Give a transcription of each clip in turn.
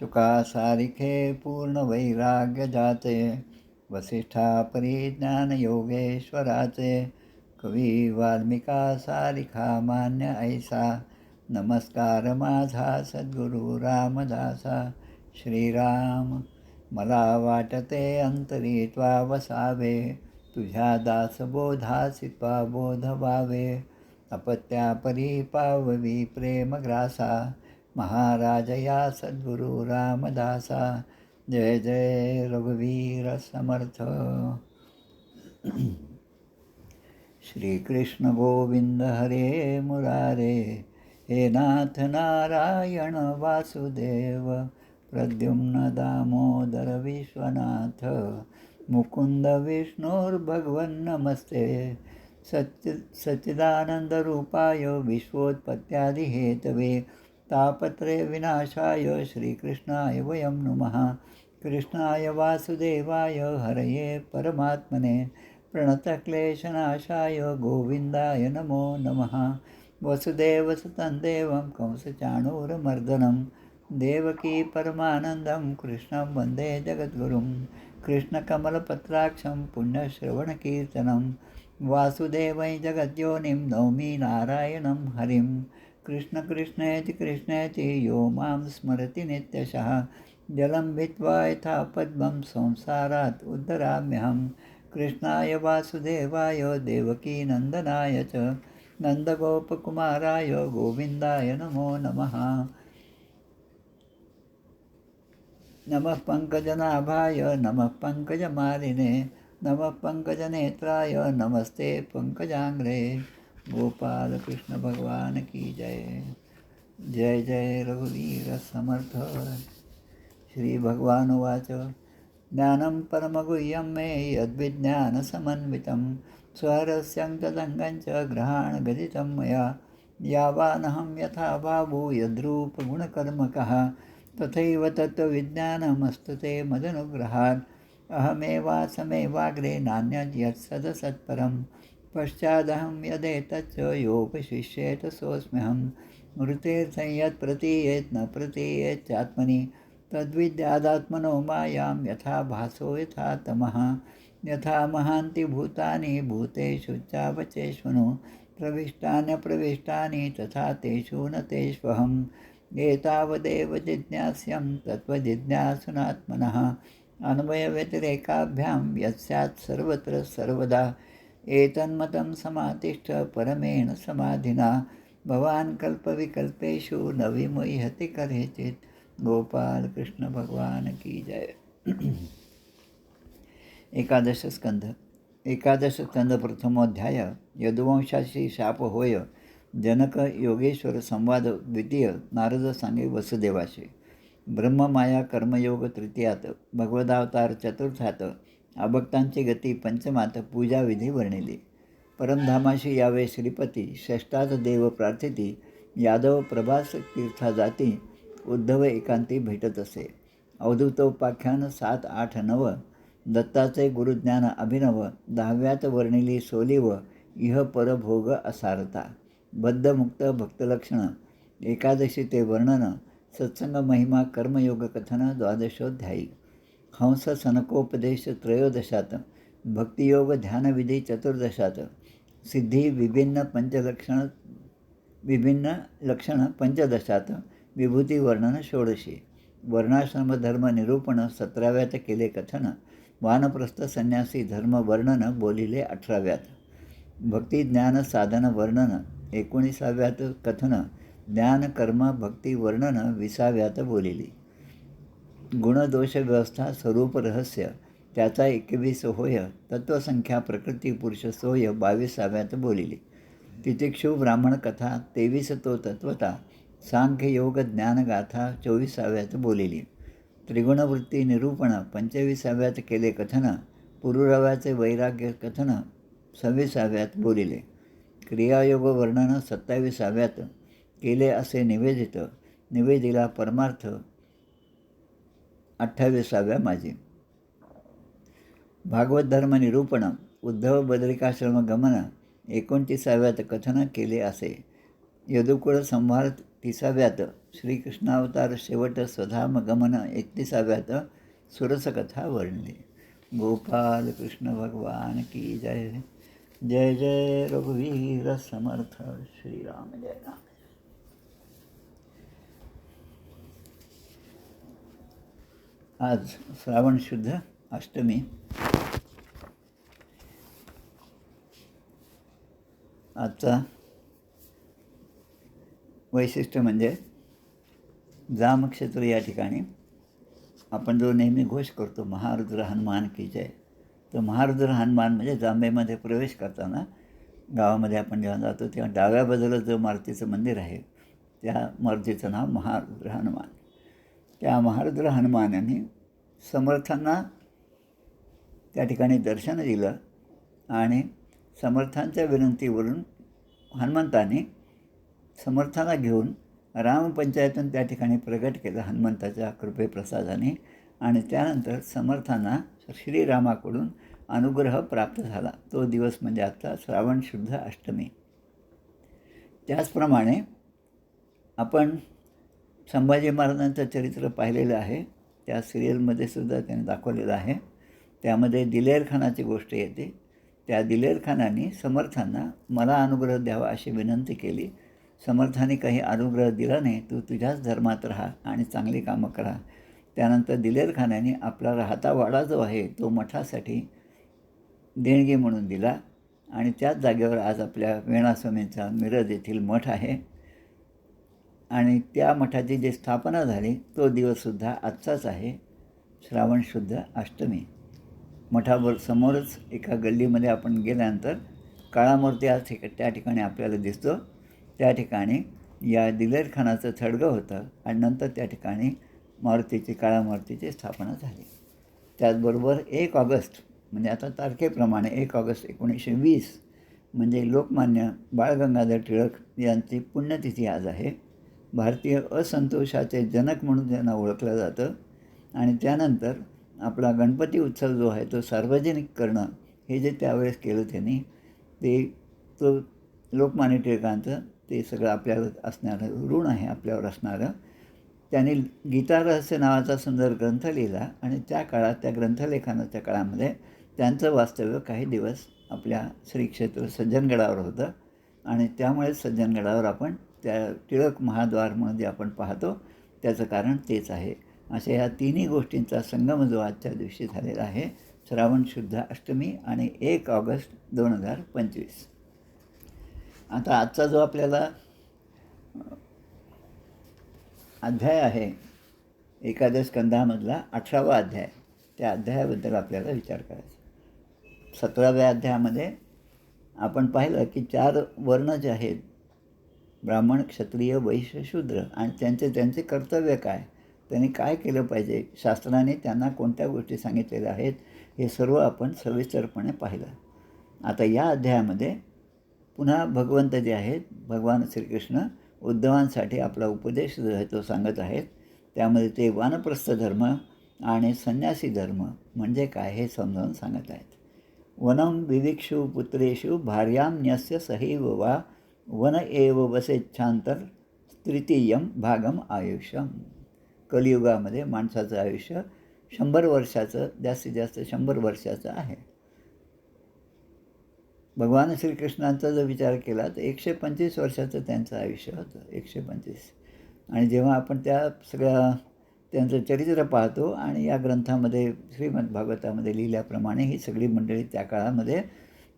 शुकासारिखे पूर्ण वैराग्य जाते, वसिष्ठा परिज्ञान योगेश्वराचे, कवी वाल्मिका सारिखा मान्य ऐसा, नमस्कार माझा सद्गुरु रामदासा. श्रीराम मला वाटते अंतरी त्वा वसावे, तुझ्या दासबोधासी त्वा बोध व्हावे, अपत्यापरी पाववी प्रेमग्रासा, महाराज या सद्गुरु रामदासा. जय जय रघुवीर समर्थ. श्रीकृष्ण गोविंद हरे मुरारे, हे नाथ नारायण वासुदेव, प्रद्युम्न दामोदर विश्वनाथ, मुकुंद विष्णुर्भगवन् नमस्ते. सच्चिदानंद रूपाय विश्वोत्पत्त्यादिहेतवे, तापत्रय विनाशाय श्रीकृष्णाय वयं नुमः. कृष्णाय वासुदेवाय हरये परमात्मने, प्रणतक्लेशनाशाय गोविंदाय नमो नमः. वसुदेवसुतं देवं कंसचाणूरमर्दनं, देवकी परमानन्दं कृष्णं वन्दे जगद्गुरुं. कृष्णकमलपत्राक्षं पुण्यश्रवणकीर्तनं, वासुदेवै जगद्योनिं नौमि नारायणं हरिं. कृष्ण कृष्णेति कृष्णेति यो मां स्मरति नित्यशः, जलं भित्वा यथा पद्मं संसारात् उद्धराम्यहं. कृष्णाय वासुदेवाय देवकीनन्दनाय च, नन्दगोपकुमाराय गोविन्दाय नमो नमः. नमः पङ्कजनाभाय नमः पङ्कजमालिने, नमः पङ्कजनेत्राय नमस्ते पङ्कजाङ्घ्रे. गोपाल कृष्ण भगवान की जय. जय जय रघुवीर समर्थ. श्री भगवान उवाच, ज्ञानं परमगुह्यं मे यद्विज्ञानसमन्वितं, स्वरस्यं तदङ्गं च ग्रहाणगदितं मया. यावानहं यथा भावो यद्रूपगुणकर्मकः, तथैव तत्त्वविज्ञानमस्तु ते मदनुग्रहात्. अहमेवासमेवाग्रे नान्यद् यत्सदसत्परं, पश्चादहं यदेतच्च योपशिष्येत सोऽस्म्यहं. मृतेऽर्थं यत् प्रतीयेत् न प्रतीयेच्चात्मनि, तद्विद्यादात्मनो मायां यथा भासो यथा तमः. यथा महान्ति भूतानि भूतेषु चावचेष्वनु, प्रविष्टान्यप्रविष्टानि तथा तेषु न तेष्वहम्. एतावदेव जिज्ञास्यं तत्त्वजिज्ञासुनात्मनः, अन्वयव्यतिरेकाभ्यां यत्स्यात् सर्वत्र सर्वदा. एतन्मतं समातिष्ठ परमेण समाधिना, भवान् कल्पविकल्पेषु न विमुह्यति कदाचित्. गोपाल कृष्ण भगवान की जय. एकादश स्कंद प्रथमोध्याय. यदुवंशाची शाप होय. जनक योगेश्वर संवाद द्वितीय. नारद सांगे वसुदेवाशी. ब्रह्ममाया कर्मयोग तृतीयात. भगवदावतार चतुर्थात. अभक्तांची गती पंचमात. पूजाविधी वर्णिली. परमधामाशी यावे श्रीपती. षष्ठात देव प्रार्थिती. यादव प्रभास तीर्था जाती. उद्धव एकांती भेटत असे. अवधूतोपाख्यान 7, 8, 9. दत्ताचे गुरुज्ञान अभिनव. 10व्यात वर्णिली सोलीव. इह परभोग असारता. बद्धमुक्त भक्तलक्षण. एकादशी ते वर्णन. सत्संग महिमा कर्मयोग कथन 12ोऽध्यायी. हंस सनकोपदेश 13. भक्तियोग ध्यानविधी 14. सिद्धी विभिन्न लक्षण 15. विभूती वर्णन 16. वर्णाश्रमधर्म निरूपण 17व्यात केले कथन. वानप्रस्थ संन्यासी धर्म वर्णन बोलिले 18व्यात. भक्ती ज्ञान साधन वर्णन 19व्यात कथन. ज्ञान कर्म भक्ती वर्णन 20व्यात बोलिली. गुणदोष व्यवस्था स्वरूप रहस्य त्याचा 21 होय. तत्वसंख्या प्रकृती पुरुष सोय 22व्यात बोलिली. तितिक्षु ब्राह्मण कथा 23 तो तत्वता. सांख्य योग ज्ञानगाथा 24व्यात बोलिली. त्रिगुणवृत्ती निरूपण 25व्यात केले कथन. पुरुरव्याचे वैराग्य कथन 26व्यात बोलिले. क्रियायोग वर्णन 27व्यात केले असे निवेदित. निवेदिला परमार्थ 28व्या माजी. भागवत धर्म निरूपण. उद्धव बदरिकाश्रम गमन 29व्यात कथन केले असे. यदुकुळ संहार 30व्यात श्रीकृष्णावतार शेवट स्वधाम गमन 31व्यात सुरसकथा वर्णली. गोपाल कृष्ण भगवान की जय. जय जय रघुवीर समर्थ. श्रीराम जय राम. आज श्रावण शुद्ध अष्टमी. आजचा वैशिष्ट्य म्हणजे जामक्षेत्र या ठिकाणी आपण जो नेहमी घोष करतो महारुद्र हनुमान की जय, तर महारुद्र हनुमान म्हणजे जांभेमध्ये प्रवेश करताना गावामध्ये आपण जेव्हा जातो तेव्हा डाव्या बाजूला जो मारुतीचं मंदिर आहे त्या मारुतीचं नाव महारुद्र हनुमान. त्या महारुद्र हनुमानाने समर्थांना त्या ठिकाणी दर्शन दिलं आणि समर्थांच्या विनंतीवरून हनुमंताने समर्थांना घेऊन रामपंचायतून त्या ठिकाणी प्रगट केलं हनुमंताच्या कृपेप्रसादाने. आणि त्यानंतर समर्थांना श्रीरामाकडून अनुग्रह प्राप्त झाला. तो दिवस म्हणजे आजचा श्रावण शुद्ध अष्टमी. त्याचप्रमाणे आपण संभाजी महाराजांचं चरित्र पाहिलेलं आहे. त्या सिरियलमध्ये सुद्धा त्याने दाखवलेलं आहे. त्यामध्ये दिलेर खानाची गोष्ट येते. त्या दिलेर खानाने समर्थांना मला अनुग्रह द्यावा अशी विनंती केली. समर्थाने काही अनुग्रह दिला नाही. तू तुझ्याच धर्मात राहा आणि चांगली कामं करा. त्यानंतर दिलेर खानाने आपला राहता वाडा जो आहे तो मठासाठी देणगी म्हणून दिला आणि त्याच जागेवर आज आपल्या वेणास्वामींचा मिरज येथील मठ आहे. आणि त्या मठाची जी स्थापना झाली तो दिवससुद्धा आजचाच आहे, श्रावण शुद्ध अष्टमी. मठावर समोरच एका गल्लीमध्ये आपण गेल्यानंतर काळा मूर्ती आज त्या ठिकाणी आपल्याला दिसतो. त्या ठिकाणी या दिलेर खानाचं थडगं होतं आणि नंतर त्या ठिकाणी मारुतीची काळा मूर्तीची स्थापना झाली. त्याचबरोबर 1 ऑगस्ट म्हणजे आता तारखेप्रमाणे 1 ऑगस्ट 1920 म्हणजे लोकमान्य बाळ गंगाधर टिळक यांची पुण्यतिथी आज आहे. भारतीय असंतोषाचे जनक म्हणून त्यांना ओळखलं जातं. आणि त्यानंतर आपला गणपती उत्सव जो आहे तो सार्वजनिक करणं हे जे त्यावेळेस केलं त्यांनी तो लोकमान्य टिळकांचं ते सगळं आपल्याला असणारं ऋण आहे आपल्यावर असणारं. त्यांनी गीता रहस्य नावाचा सुंदर ग्रंथ लिहिला आणि त्या काळात त्या ग्रंथलेखनाच्या काळामध्ये त्यांचं वास्तव्य काही दिवस आपल्या श्रीक्षेत्र सज्जनगडावर होतं. आणि त्यामुळे सज्जनगडावर आपण त्या टिळक महाद्वार म्हणून जे आपण पाहतो त्याचं कारण तेच आहे. अशा ह्या तिन्ही गोष्टींचा संगम जो आजच्या दिवशी झालेला आहे, श्रावण शुद्ध अष्टमी आणि 1 ऑगस्ट 2025. आता आजचा जो आपल्याला अध्याय आहे एकादश स्कंधामधला 18वा अध्याय, त्या अध्यायाबद्दल आपल्याला विचार करायचा. 17व्या अध्यायामध्ये आपण पाहिलं की 4 वर्ण जे आहेत ब्राह्मण, क्षत्रिय, वैश्य, शूद्र आणि त्यांचे कर्तव्य काय, त्यांनी काय केलं पाहिजे, शास्त्राने त्यांना कोणत्या गोष्टी सांगितलेल्या आहेत हे सर्व आपण सविस्तरपणे पाहिलं. आता या अध्यायामध्ये पुन्हा भगवंत जे आहेत भगवान श्रीकृष्ण उद्धवांसाठी आपला उपदेश जो आहे तो सांगत आहेत. त्यामध्ये ते वानप्रस्थ धर्म आणि संन्यासी धर्म म्हणजे काय हे समजावून सांगत आहेत. वनं विविक्षु पुत्रेषु भार्यां न्यस्य सहैव वा वन एव वसेच्छांतर तृतीयं भागम आयुष्यम. कलियुगामध्ये माणसाचं आयुष्य 100 वर्षाचं, जास्तीत जास्त 100 वर्षाचं आहे. भगवान श्रीकृष्णांचा जर विचार केला तर 125 वर्षाचं त्यांचं आयुष्य होतं, 125. आणि जेव्हा आपण त्या सगळ्या त्यांचं चरित्र पाहतो आणि या ग्रंथामध्ये श्रीमद भागवतामध्ये लिहिल्याप्रमाणे ही सगळी मंडळी त्या काळामध्ये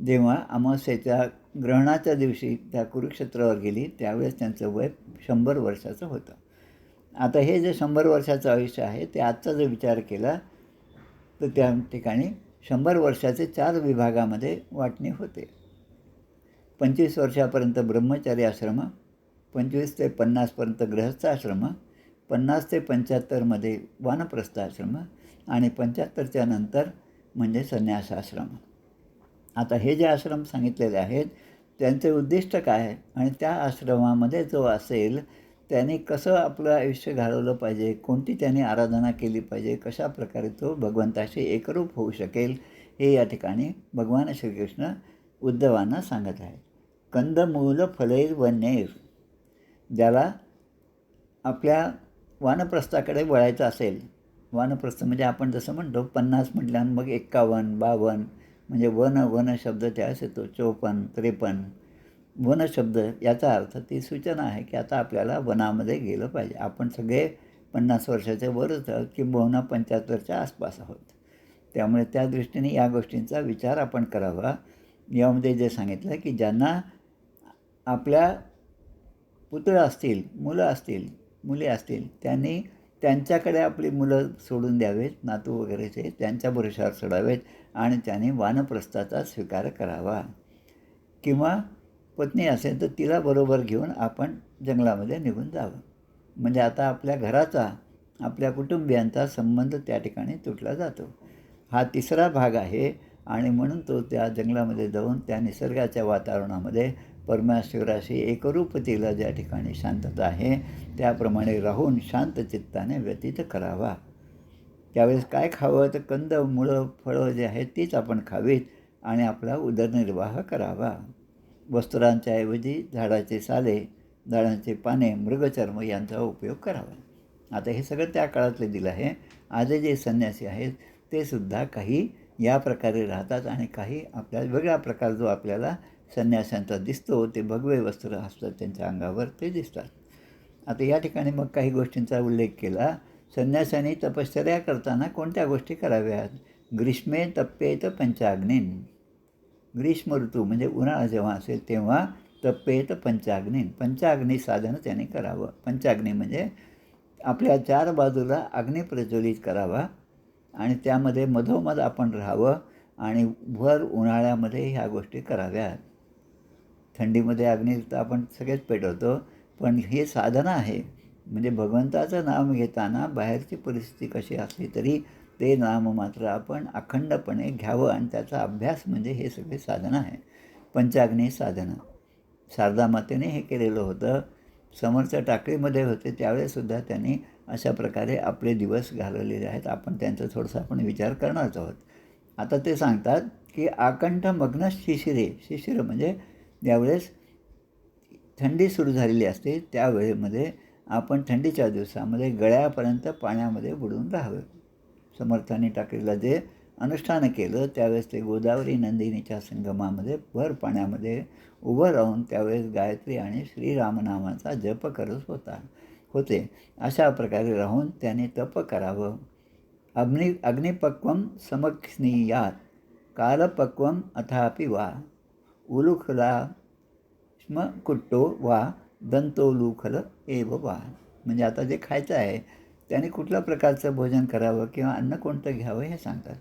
जेव्हा अमावस्येच्या ग्रहणाच्या दिवशी त्या कुरुक्षेत्रावर गेली त्यावेळेस त्यांचं वय 100 वर्षाचं होतं. आता हे जे 100 वर्षाचं आयुष्य आहे ते आजचा जर विचार केला तर त्या ठिकाणी 100 वर्षाचे 4 विभागामध्ये वाटणी होते. 25 वर्षापर्यंत ब्रह्मचारी आश्रम, 25 ते 50पर्यंत गृहस्थ आश्रम, 50 ते 75मध्ये वानप्रस्थ आश्रम आणि 75च्या नंतर म्हणजे संन्यासाश्रम. आता हे जे आश्रम सांगितलेले आहेत त्यांचे उद्दिष्ट काय आहे आणि त्या आश्रमामध्ये जो असेल त्याने कसं आपलं आयुष्य घालवलं पाहिजे, कोणती त्याने आराधना केली पाहिजे, कशा प्रकारे तो भगवंताशी एकरूप होऊ शकेल हे या ठिकाणी भगवान श्रीकृष्ण उद्धवांना सांगत आहेत. कंदमूल फलैर्वन्यैर, ज्याला आपल्या वानप्रस्थाकडे वळायचं असेल, वानप्रस्थ म्हणजे आपण जसं म्हणतो 50 म्हटल्यानं मग 51, 52 म्हणजे वन शब्द त्यास येतो, 54, 53 वन शब्द याचा अर्थ ती सूचना आहे की आता आपल्याला वनामध्ये गेलं पाहिजे. आपण सगळे 50 वर्षाच्या वरच आहोत किंबहुना 75च्या आसपास आहोत. त्यामुळे त्या दृष्टीने या गोष्टींचा विचार आपण करावा. यामध्ये जे सांगितलं की ज्यांना आपल्या पुतळं असतील, मुलं असतील, मुली असतील, त्यांनी त्यांच्याकडे आपली मुलं सोडून द्यावेत, नातू वगैरेचे त्यांच्या भरोश्यावर सोडावेत आणि त्यांनी वानप्रस्थाचा स्वीकार करावा. किंवा पत्नी असेल तर तिला बरोबर घेऊन आपण जंगलामध्ये निघून जावं. म्हणजे आता आपल्या घराचा, आपल्या कुटुंबियांचा संबंध त्या ठिकाणी तुटला जातो. हा तिसरा भाग आहे आणि म्हणून तो त्या जंगलामध्ये जाऊन त्या निसर्गाच्या वातावरणामध्ये परमेश्वराशी एकरूपतेला ज्या ठिकाणी शांतता आहे त्याप्रमाणे राहून शांत चित्ताने व्यतीत करावा. त्यावेळेस काय खावं तर कंद, मुळं, फळं जे आहेत तीच आपण खावीत आणि आपला उदरनिर्वाह करावा. वस्त्रांच्या ऐवजी झाडाचे साले, झाडांचे पाने, मृगचर्म यांचा उपयोग करावा. आता हे सगळं त्या काळातलं दिलं आहे. आज जे संन्यासी आहेत ते सुद्धा काही या प्रकारे राहतात आणि काही आपल्या वेगळा प्रकार जो आपल्याला संन्याशांचा दिसतो ते भगवे वस्त्र असतात त्यांच्या अंगावर ते दिसतात. आता या ठिकाणी मग काही गोष्टींचा उल्लेख केला. संन्यासांनी तपश्चर्या करताना कोणत्या गोष्टी कराव्यात? ग्रीष्मे तप्येत पंचाग्नीन. ग्रीष्म ऋतू म्हणजे उन्हाळा जेव्हा असेल तेव्हा तप्येत पंचाग्नीन, पंचाग्नी साधन त्याने करावं. पंचाग्नी म्हणजे आपल्या 4 बाजूला अग्नी प्रज्वलित करावा आणि त्यामध्ये मधोमध आपण राहावं आणि भर उन्हाळ्यामध्ये ह्या गोष्टी कराव्यात. थंडीमध्ये अग्नी तर आपण सगळेच पेटवतो, पण हे साधना आहे. म्हणजे भगवंताचं नाम घेताना बाहेरची परिस्थिती कशी असली तरी ते नाम मात्र आपण अखंडपणे घ्यावं आणि त्याचा अभ्यास म्हणजे हे सगळे साधनं आहे. पंचाग्नी साधनं शारदा मातेने हे केलेलं होतं. समर्थ टाकळीमध्ये होते त्यावेळेसुद्धा त्यांनी अशा प्रकारे आपले दिवस घालवलेले आहेत. आपण त्यांचा थोडासा आपण विचार करणारच आहोत. आता ते सांगतात की आकंठ मग्न शिशिर म्हणजे ज्यावेळेस थंडी सुरू झालेली असते त्यावेळेमध्ये आपण थंडीच्या दिवसामध्ये गळ्यापर्यंत पाण्यामध्ये बुडून राहावं. समर्थांनी टाकलेलं जे अनुष्ठान केलं त्यावेळेस ते गोदावरी नंदिनीच्या संगमामध्ये भर पाण्यामध्ये उभं राहून त्यावेळेस गायत्री आणि श्रीरामनामाचा जप करत होते. अशा प्रकारे राहून त्याने तप करावं. अग्निपक्वम समक्ष्णीयात कालपक्वम अथापि वा उलुखला स्म कुट्टो वा दंतोलुखल एव वा. म्हणजे आता जे खायचं आहे त्याने कुठल्या प्रकारचं भोजन करावं किंवा अन्न कोणतं घ्यावं हे सांगतात.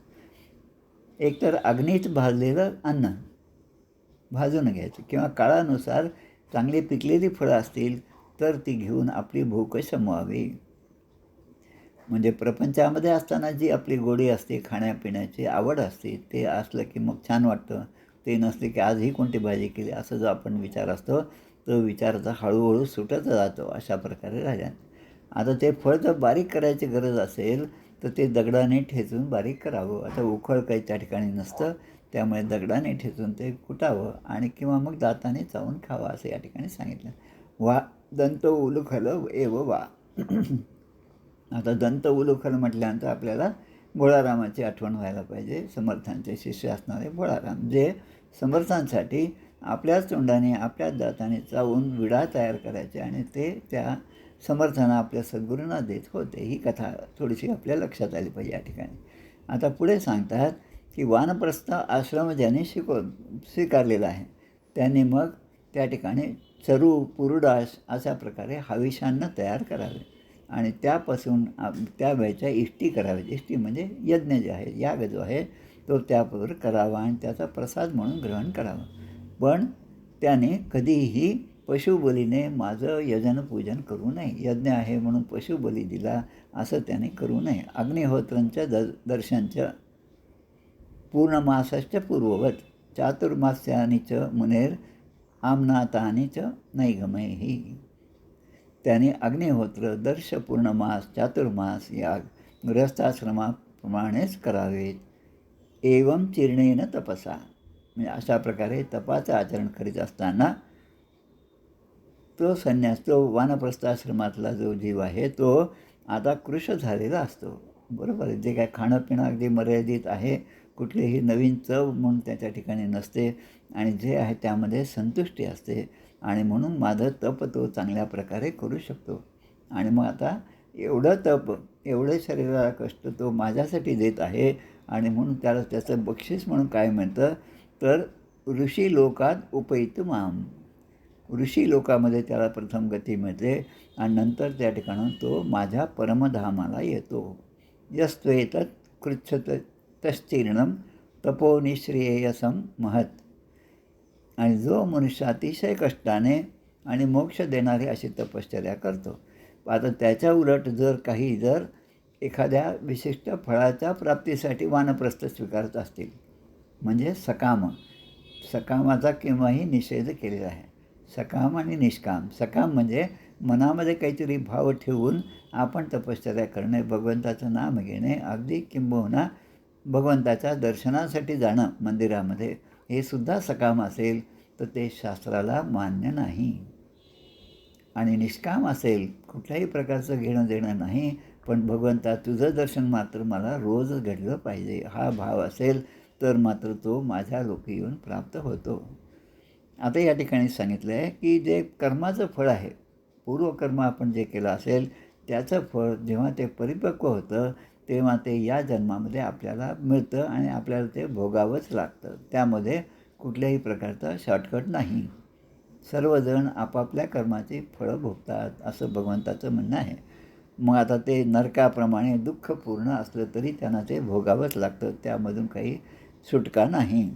एकतर अग्नीत भाजलेलं अन्न भाजून घ्यायचं किंवा काळानुसार चांगली पिकलेली फळं असतील तर ती घेऊन आपली भूक शमवावी. म्हणजे प्रपंचामध्ये असताना जी आपली गोडी असते, खाण्यापिण्याची आवड असते ते असलं की मग छान वाटतं. ते नसले की आज ही कोणती भाजी केली असं जो आपण विचार असतो तो विचाराचा हळूहळू सुटत जातो. अशा प्रकारे राहिल्या. आता ते फळ जर बारीक करायची गरज असेल तर ते दगडाने ठेचून बारीक करावं. आता उखळ काही त्या ठिकाणी नसतं त्यामुळे दगडाने ठेचून ते कुटावं आणि किंवा मग दाताने चावून खावं असं या ठिकाणी सांगितलं. वा दंत उलुखल एव वा. आता दंत उलुखल म्हटल्यानंतर आपल्याला भोळारामाची आठवण व्हायला पाहिजे. समर्थांचे शिष्य असणारे भोळाराम जे समर्थांसाठी आपल्याच तोंडाने आपल्याच दाताने चावून विडा तयार करायचे आणि ते त्या समर्थांना आपल्या सद्गुरूंना देत होते. ही कथा थोडीशी आपल्या लक्षात आली पाहिजे या ठिकाणी. आता पुढे सांगतात की वानप्रस्थ आश्रम ज्याने स्वीकारलेला आहे त्याने मग त्या ठिकाणी चरू पुरुडास अशा प्रकारे हविषान्न तयार करावे आणि त्यापासून त्या वेळेच्या इष्टी कराव्यात. इष्टी म्हणजे यज्ञ जे आहे, याग जो आहे तो त्याबरोबर करावा आणि त्याचा प्रसाद म्हणून ग्रहण करावा. पण त्याने कधीही पशुबलीने माझं यजनपूजन करू नये. यज्ञ आहे म्हणून पशुबली दिला असं त्याने करू नये. अग्निहोत्रंच दर्शनच पूर्णमासश्च पूर्ववत चातुर्मास्यानीच मुनेर आमनातानीच नैगमैहि. त्याने अग्निहोत्र, दर्श, पूर्णमास, चातुर्मास याग गृहस्थाश्रमाप्रमाणेच करावेत. एवं चिरणेन तपसा. म्हणजे अशा प्रकारे तपाचं आचरण करीत असताना तो संन्यास, तो वानप्रस्थाश्रमातला जो जीव आहे तो आता कृश झालेला असतो. बरोबर आहे. जे काय खाणंपिणं अगदी मर्यादित आहे, कुठलीही नवीन चव म्हणून त्याच्या ठिकाणी नसते आणि जे आहे त्यामध्ये संतुष्टी असते आणि म्हणून माझं तप तो चांगल्या प्रकारे करू शकतो. आणि मग आता एवढं तप, एवढे शरीराला कष्ट तो माझ्यासाठी देत आहे आणि म्हणून त्याला त्याचं बक्षीस म्हणून काय मिळतं, तर ऋषी लोकात उपैत माम. ऋषी लोकामध्ये त्याला प्रथम गती मिळते आणि नंतर त्या ठिकाणून तो माझ्या परमधामाला येतो. यस्त्वेतत् कृच्छत तश्चीर्णम तपोनिश्रेयसम महत. आणि जो मनुष्य अतिशय कष्टाने आणि मोक्ष देणारी अशी तपश्चर्या करतो. आता त्याच्या उलट जर एखाद्या विशिष्ट फळाच्या प्राप्तीसाठी वानप्रस्थ स्वीकारत असतील, म्हणजे सकामाचा केव्हाही निषेध केलेला आहे. सकाम आणि निष्काम. सकाम म्हणजे मनामध्ये काहीतरी भाव ठेवून आपण तपश्चर्या करणे, भगवंताचं नाम घेणे, अगदी किंबहुना भगवंताच्या दर्शनासाठी जाणं मंदिरामध्ये, हे सुद्धा सकाम असेल तर ते शास्त्राला मान्य नाही. आणि निष्काम असेल, कुठल्याही प्रकारचं घेणं देणं नाही, पण भगवंता तुझं दर्शन मात्र मला रोज घडलं पाहिजे, हा भाव असेल तर मात्र तो माझ्या लोकी येऊन प्राप्त होतो. आता या ठिकाणी सांगितलं आहे की जे कर्माचं फळ आहे, पूर्वकर्म आपण जे केलं असेल त्याचं फळ जेव्हा ते परिपक्व होतं तेव्हा ते या जन्मामध्ये आपल्याला मिळतं आणि आपल्याला ते भोगावंच लागतं. त्यामध्ये कुठल्याही प्रकारचा शॉर्टकट नाही. सर्वजण आपापल्या कर्माची फळं भोगतात असं भगवंताचं म्हणणं आहे. मग आता ते नरकाप्रमाणे दुःखपूर्ण असलं तरी त्यांना ते भोगावंच लागतं, त्यामधून काही सुटका नाही.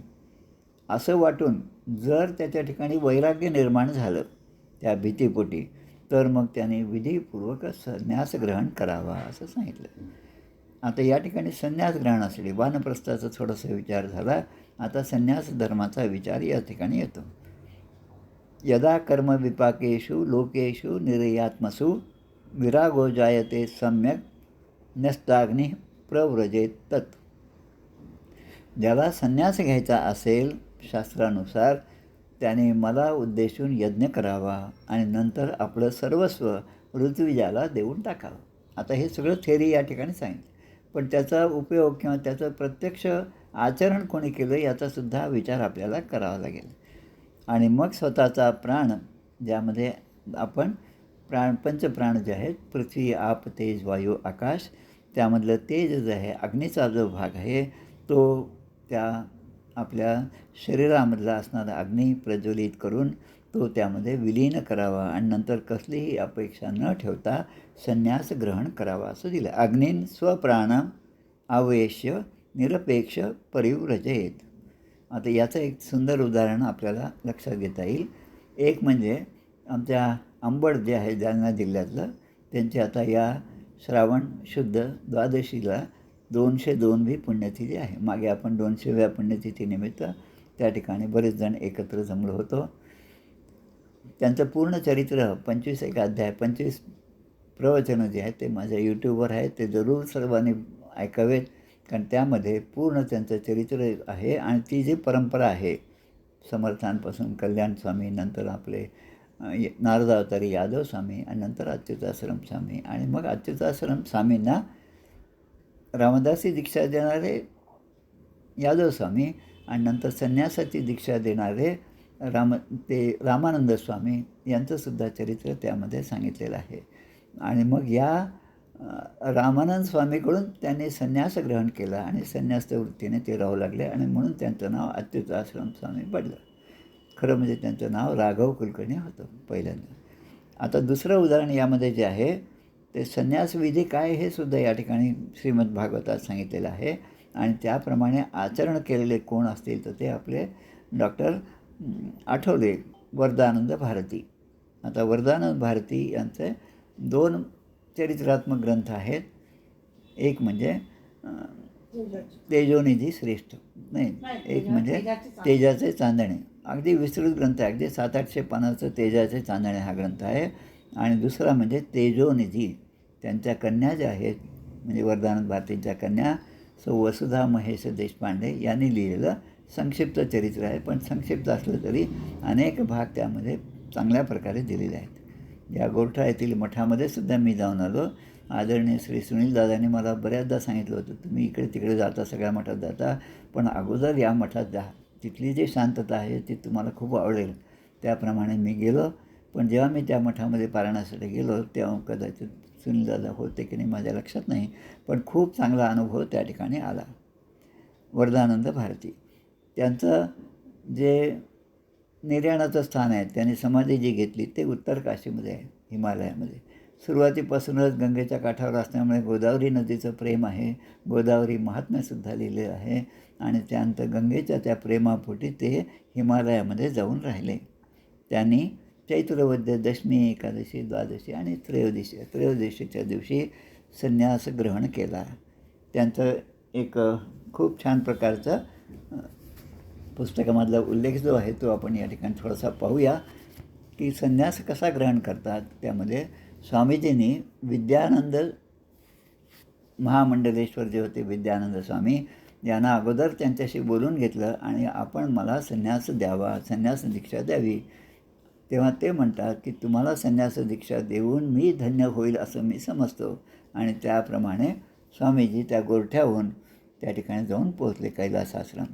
असं वाटून जर त्याच्या ठिकाणी वैराग्य निर्माण झालं त्या भीतीपोटी, तर मग त्याने विधीपूर्वक संन्यास ग्रहण करावा असं सांगितलं. आता या ठिकाणी संन्यास ग्रहण असले, वानप्रस्थाचा थोडासा विचार झाला, आता संन्यास धर्माचा विचार या ठिकाणी येतो. यदा कर्मविपाकेषु लोकेषु निर्यात्मसु विरागो जायते सम्यक न्यस्ताग्नि प्रव्रजेत तत्. ज्याला संन्यास घ्यायचा असेल शास्त्रानुसार त्याने मला उद्देशून यज्ञ करावा आणि नंतर आपलं सर्वस्व ऋत्विजाला देऊन टाकावं. आता हे सगळं थेरी या ठिकाणी सांगितलं, पण त्याचा उपयोग किंवा त्याचं प्रत्यक्ष आचरण कोणी केलं याचासुद्धा विचार आपल्याला करावा लागेल. आणि मग स्वतःचा प्राण, ज्यामध्ये आपण पंचप्राण जे आहेत, पृथ्वी आप तेज वायू आकाश, त्यामधलं तेज जे आहे, अग्नीचा जो भाग आहे, तो त्या आपल्या शरीरामधला असणारा अग्नी प्रज्वलित करून तो त्यामध्ये विलीन करावा आणि नंतर कसलीही अपेक्षा न ठेवता संन्यास ग्रहण करावा असं दिलं. अग्नीन स्वप्राणम आवेश्य निरपेक्ष परिव्रजेत. आता याचं एक सुंदर उदाहरण आपल्याला लक्षात घेता येईल. एक म्हणजे आमच्या अंबड जे आहे जालना जिल्ह्यातलं, त्यांची आता या श्रावण शुद्ध द्वादशीला 202वी पुण्यतिथी आहे. मागे आपण 200व्या पुण्यतिथीनिमित्त त्या ठिकाणी बरेच जण एकत्र जमलो होतो. त्यांचं पूर्ण चरित्र 25 अध्याय, 25 प्रवचनं जे आहेत ते माझ्या यूट्यूबवर आहेत, ते जरूर सर्वांनी ऐकावेत, कारण त्यामध्ये पूर्ण त्यांचं चरित्र आहे. आणि ती जी परंपरा आहे समर्थांपासून कल्याण स्वामी, नंतर आपले नारदावतारी यादव स्वामी आणि नंतर अच्युताश्रम स्वामी, आणि मग अच्युताश्रम स्वामींना रामदासी दीक्षा देणारे यादव स्वामी आणि नंतर संन्यासाची दीक्षा देणारे रामानंद स्वामी यांचंसुद्धा चरित्र त्यामध्ये सांगितलेलं आहे. आणि मग या रामानंद स्वामीकडून त्यांनी संन्यास ग्रहण केला आणि संन्यास वृत्तीने ते राहू लागले आणि म्हणून त्यांचं नाव अच्युताश्रम स्वामी पडलं. खरं म्हणजे त्यांचं नाव राघव कुलकर्णी होतं पहिल्यांदा. आता दुसरं उदाहरण यामध्ये जे आहे ते संन्यास विधी काय हे सुद्धा या ठिकाणी श्रीमद भागवतात सांगितलेलं आहे. आणि त्याप्रमाणे आचरण केलेले कोण असतील तर ते आपले डॉक्टर आठवले वरदानंद भारती. आता वरदानंद भारती यांचे 2 चरित्रात्मक ग्रंथ आहेत. एक म्हणजे तेजोनिधी श्रेष्ठ, नाही, एक म्हणजे तेजाचे चांदणे. अगदी विस्तृत ग्रंथ आहे, अगदी 700-800 पानाचं तेजाचे चांदणे हा ग्रंथ आहे. आणि दुसरा म्हणजे तेजोनिधी, त्यांच्या कन्या ज्या आहेत म्हणजे वरदानंद भारतींच्या कन्या वसुधा महेश देशपांडे यांनी लिहिलेलं संक्षिप्त चरित्र आहे. पण संक्षिप्त असलं तरी अनेक भाग त्यामध्ये चांगल्या प्रकारे दिलेल्या आहेत. या गोरठा येथील मठामध्ये सुद्धा मी जाऊन आलो. आदरणीय श्री सुनील दादांनी मला बऱ्याचदा सांगितलं होतं, तुम्ही इकडे तिकडे जाता, सगळ्या मठात जाता, पण अगोदर या मठात जा, तिथली जी शांतता आहे ती तुम्हाला खूप आवडेल. त्याप्रमाणे मी गेलो. पण जेव्हा मी त्या मठामध्ये पारायणासाठी गेलो तेव्हा कदाचित सुनील दादा होते की नाही माझ्या लक्षात नाही, पण खूप चांगला अनुभव त्या ठिकाणी आला. वरदानंद भारती त्यांचं जे निर्याणाचं स्थान आहे, त्यांनी समाधी जी घेतली ते उत्तर काशीमध्ये आहे, हिमालयामध्ये. सुरुवातीपासूनच गंगेच्या काठावर असल्यामुळे गोदावरी नदीचं प्रेम आहे. गोदावरी महात्म्यसुद्धा लिहिलेलं आहे. आणि त्यानंतर गंगेच्या त्या प्रेमापोटी ते हिमालयामध्ये जाऊन राहिले. त्यांनी चैत्रवद्य दशमी, एकादशी, द्वादशी आणि त्रयोदशीच्या दिवशी संन्यास ग्रहण केला. त्यांचं एक खूप छान प्रकारचा पुस्तकामधला उल्लेख जो आहे तो आपण या ठिकाणी थोडासा पाहूया की संन्यास कसा ग्रहण करतात. त्यामध्ये स्वामीजींनी विद्यानंद महामंडलेश्वर जे होते विद्यानंद स्वामी यांना अगोदर त्यांच्याशी बोलून घेतलं आणि आपण मला संन्यास द्यावा, संन्यास दीक्षा द्यावी. तेव्हा ते म्हणतात की तुम्हाला संन्यास दीक्षा देऊन मी धन्य होईल असं मी समजतो. आणि त्याप्रमाणे स्वामीजी त्या गोरठ्याहून त्या ठिकाणी जाऊन पोहोचले कैलास आश्रम.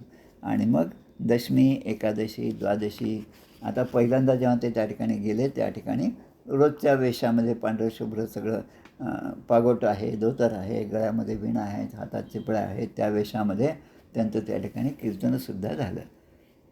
आणि मग दशमी, एकादशी, द्वादशी, आता पहिल्यांदा जेव्हा ते त्या ठिकाणी गेले त्या ठिकाणी रोजच्या वेशामध्ये पांढरं शुभ्र सगळं पागोट आहे, धोतर आहे, गळ्यामध्ये वीणा आहेत, हातात चिपळ्या आहेत, त्या वेशामध्ये त्यांचं त्या ठिकाणी कीर्तनसुद्धा झालं.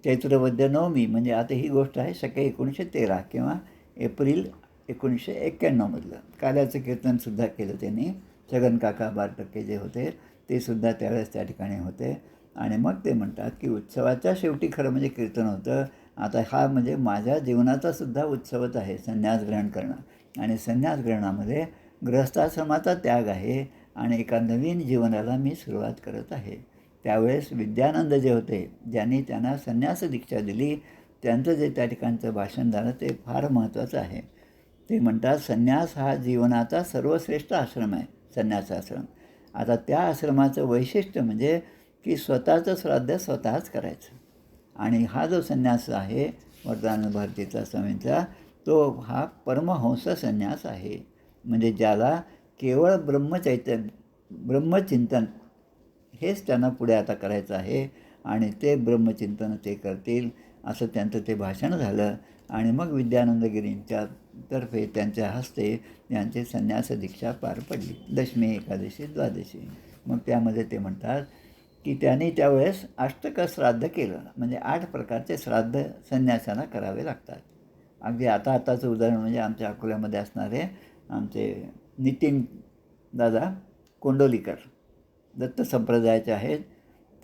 चैत्रवद्य नवमी म्हणजे आता ही गोष्ट आहे शके 1913 किंवा एप्रिल 1991मधलं. काल्याचं कीर्तनसुद्धा केलं त्यांनी. छगन काका बारटक्के जे होते ते सुद्धा त्यावेळेस त्या ठिकाणी होते. आणि मग ते म्हणतात की उत्सवाच्या शेवटी खरं म्हणजे कीर्तन होतं. आता हा म्हणजे माझ्या जीवनाचा सुद्धा उत्सवच आहे संन्यास ग्रहण करणं. आणि संन्यास ग्रहणामध्ये गृहस्थाश्रमाचा त्याग आहे आणि एका नवीन जीवनाला मी सुरुवात करत आहे. त्यावेळेस विद्यानंद जे होते ज्यांनी त्यांना संन्यास दीक्षा दिली त्यांचं जे त्या ठिकाणचं भाषण झालं ते फार महत्त्वाचं आहे. ते म्हणतात संन्यास हा जीवनाचा सर्वश्रेष्ठ आश्रम आहे, संन्यासाश्रम. आता त्या आश्रमाचं वैशिष्ट्य म्हणजे की स्वतःचं श्राद्ध स्वतःच करायचं. आणि हा जो संन्यास आहे वरदानंद भारतीचा स्वामींचा तो हा परमहंस संन्यास आहे. म्हणजे ज्याला केवळ ब्रह्मचिंतन हेच त्यांना पुढे आता करायचं आहे आणि ते ब्रह्मचिंतन ते करतील असं त्यांचं ते भाषण झालं. आणि मग विद्यानंदगिरींच्या तर्फे त्यांच्या हस्ते यांची संन्यास दीक्षा पार पडली. दशमी, एकादशी, द्वादशी. मग त्यामध्ये ते म्हणतात की त्यांनी त्यावेळेस अष्टक श्राद्ध केलं. म्हणजे 8 प्रकारचे श्राद्ध संन्यासाला करावे लागतात. अगदी आताचं उदाहरण म्हणजे आमच्या अकोल्यामध्ये असणारे आमचे नितीन दादा कोंडोलीकर दत्त संप्रदायाचे आहेत.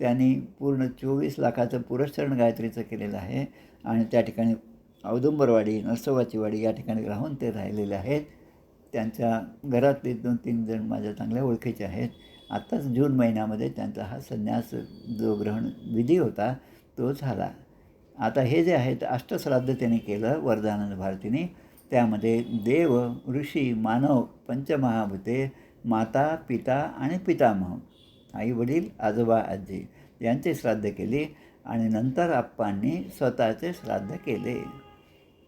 त्यांनी पूर्ण 24 लाखाचं पुरस्चरण गायत्रीचं केलेलं आहे. आणि त्या ठिकाणी औदुंबरवाडी, नरसोबाची वाडी या ठिकाणी राहून ते राहिलेले आहेत. त्यांच्या घरातले 2-3 जण माझ्या चांगल्या ओळखीचे आहेत. आत्ताच जून महिन्यामध्ये त्यांचा हा संन्यास जो ग्रहण विधी होता तो झाला. आता हे जे आहे ते अष्टश्राद्ध त्यांनी केलं वरदानंद भारतीने. त्यामध्ये देव, ऋषी, मानव, पंचमहाभूते, माता, पिता आणि पितामह, आई वडील, आजोबा आजी यांचे श्राद्ध केले. आणि नंतर आप्पांनी स्वतःचे श्राद्ध केले.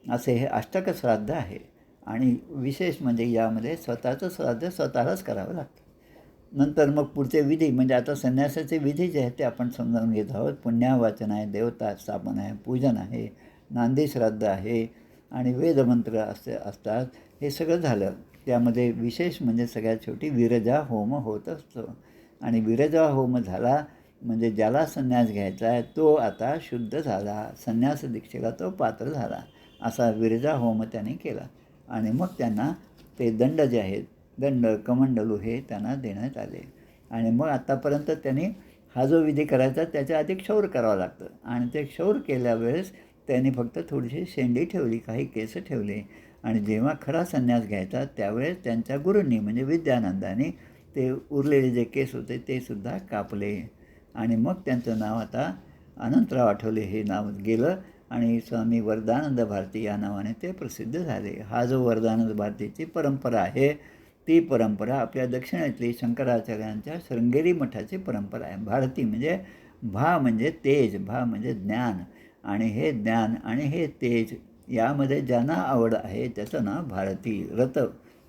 असे हे अष्टक श्राद्ध आहे. आणि विशेष म्हणजे यामध्ये स्वतःचं श्राद्ध स्वतःलाच करावं लागतं. नंतर मग पुढचे विधी म्हणजे आता संन्यासाचे विधी जे आहेत ते आपण समजावून घेत आहोत. पुण्यावाचन आहे, देवता स्थापन आहे, पूजन आहे, नांदी श्राद्ध आहे आणि वेदमंत्र असतात. हे सगळं झालं. त्यामध्ये विशेष म्हणजे सगळ्यात शेवटी विरजा होम होत असतो. आणि विरजा होम झाला म्हणजे ज्याला संन्यास घ्यायचा आहे तो आता शुद्ध झाला, संन्यास दीक्षेला तो पात्र झाला. असा विरजा होम त्याने केला. आणि मग त्यांना ते दंड जे आहेत, दंड, कमंडलू हे त्यांना देण्यात आले. आणि मग आत्तापर्यंत त्यांनी हा जो विधी करायचा त्याच्या आधी क्षौर करावं लागतं. आणि ते क्षौर केल्या वेळेस त्यांनी फक्त थोडीशी शेंडी ठेवली, काही केस ठेवले. आणि जेव्हा खरा संन्यास घ्यायचा त्यावेळेस त्यांच्या गुरूंनी म्हणजे विद्यानंदाने ते उरलेले जे केस होते ते सुद्धा कापले. आणि मग त्यांचं नाव आता अनंतराव आठवले हे नाव गेलं आणि स्वामी वरदानंद भारती या नावाने ते प्रसिद्ध झाले. हा जो वरदानंद भारतीची परंपरा आहे ती परंपरा आपल्या दक्षिणेतली शंकराचार्यांच्या शृंगेरी मठाची परंपरा आहे. भारती म्हणजे भा म्हणजे तेज, भा म्हणजे ज्ञान. आणि हे ज्ञान आणि हे तेज यामध्ये ज्यांना आवड आहे त्याचं नाव भारती. रत,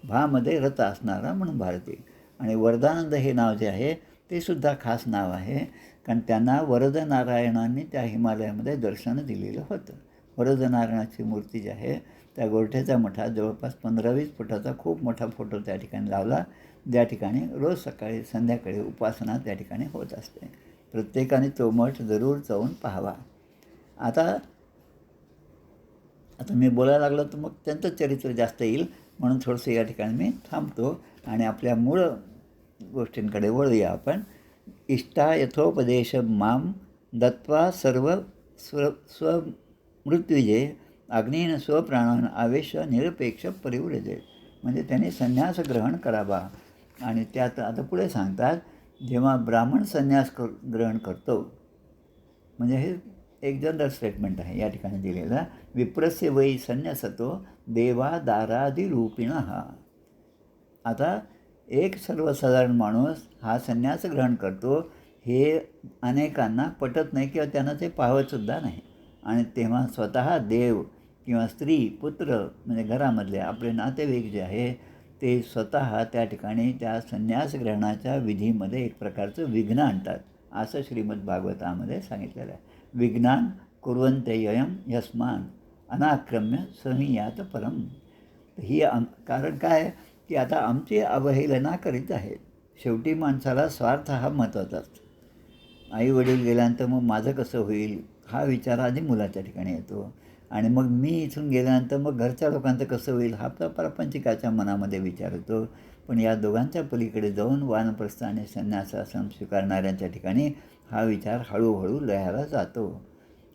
भामध्ये रत असणारा म्हणून भारती. आणि वरदानंद हे नाव जे आहे ते सुद्धा खास नाव आहे, कारण त्यांना वरदनारायणांनी त्या हिमालयामध्ये दर्शन दिलेलं होतं. वरदनारायणाची मूर्ती जी आहे त्या गोरठ्याच्या मठात जवळपास 15-20 फुटाचा खूप मोठा फोटो त्या ठिकाणी लावला, ज्या ठिकाणी रोज सकाळी संध्याकाळी उपासना त्या ठिकाणी होत असते. प्रत्येकाने तो मठ जरूर जाऊन पाहावा. आता मी बोलायला लागलो तर मग त्यांचं चरित्र जास्त येईल, म्हणून थोडंसं या ठिकाणी मी थांबतो आणि आपल्या मूळ गोष्टींकडे वळूया आपण. इष्टा यथोपदेश माम दत्वा सर्व स्वमृत्युजे अग्नीन स्वप्राणान आवेश निरपेक्ष परिवृजे. म्हणजे त्याने संन्यास ग्रहण करावा. आणि त्यात आता पुढे सांगतात, जेव्हा ब्राह्मण संन्यास ग्रहण करतो, म्हणजे हे एक जनरल स्टेटमेंट आहे या ठिकाणी दिलेला. विप्रस्य वै संन्यासतो देवा दारादिरूपिण. आता एक सर्वसाधारण माणूस हा संन्यास ग्रहण करतो हे अनेकांना पटत नाही किंवा त्यांना ते पाहतसुद्धा नाही. आणि तेव्हा स्वतः देव किंवा स्त्री पुत्र म्हणजे घरामधले आपले नातेवाईक जे आहे ते स्वतः त्या ठिकाणी त्या संन्यास ग्रहणाच्या विधीमध्ये एक प्रकारचं विघ्न आणतात, असं श्रीमद भागवतामध्ये सांगितलेलं आहे. विघ्नान कुर्वन्ते ययम यस्मान अनाक्रम्य समीयात परम. ही कारण काय की आता आमची अवहेलना करीत आहेत. शेवटी माणसाला स्वार्थ हा महत्त्वाचा असतो. आई वडील गेल्यानंतर मग माझं कसं होईल हा विचार आधी मुलाच्या ठिकाणी येतो, आणि मग मी इथून गेल्यानंतर मग घरच्या लोकांचं कसं होईल हा प्रपंचिकाच्या मनामध्ये विचार येतो. पण या दोघांच्या पलीकडे जाऊन वानप्रस्थ आणि संन्यासाश्रम स्वीकारणाऱ्यांच्या ठिकाणी हा विचार हळूहळू लयाला जातो.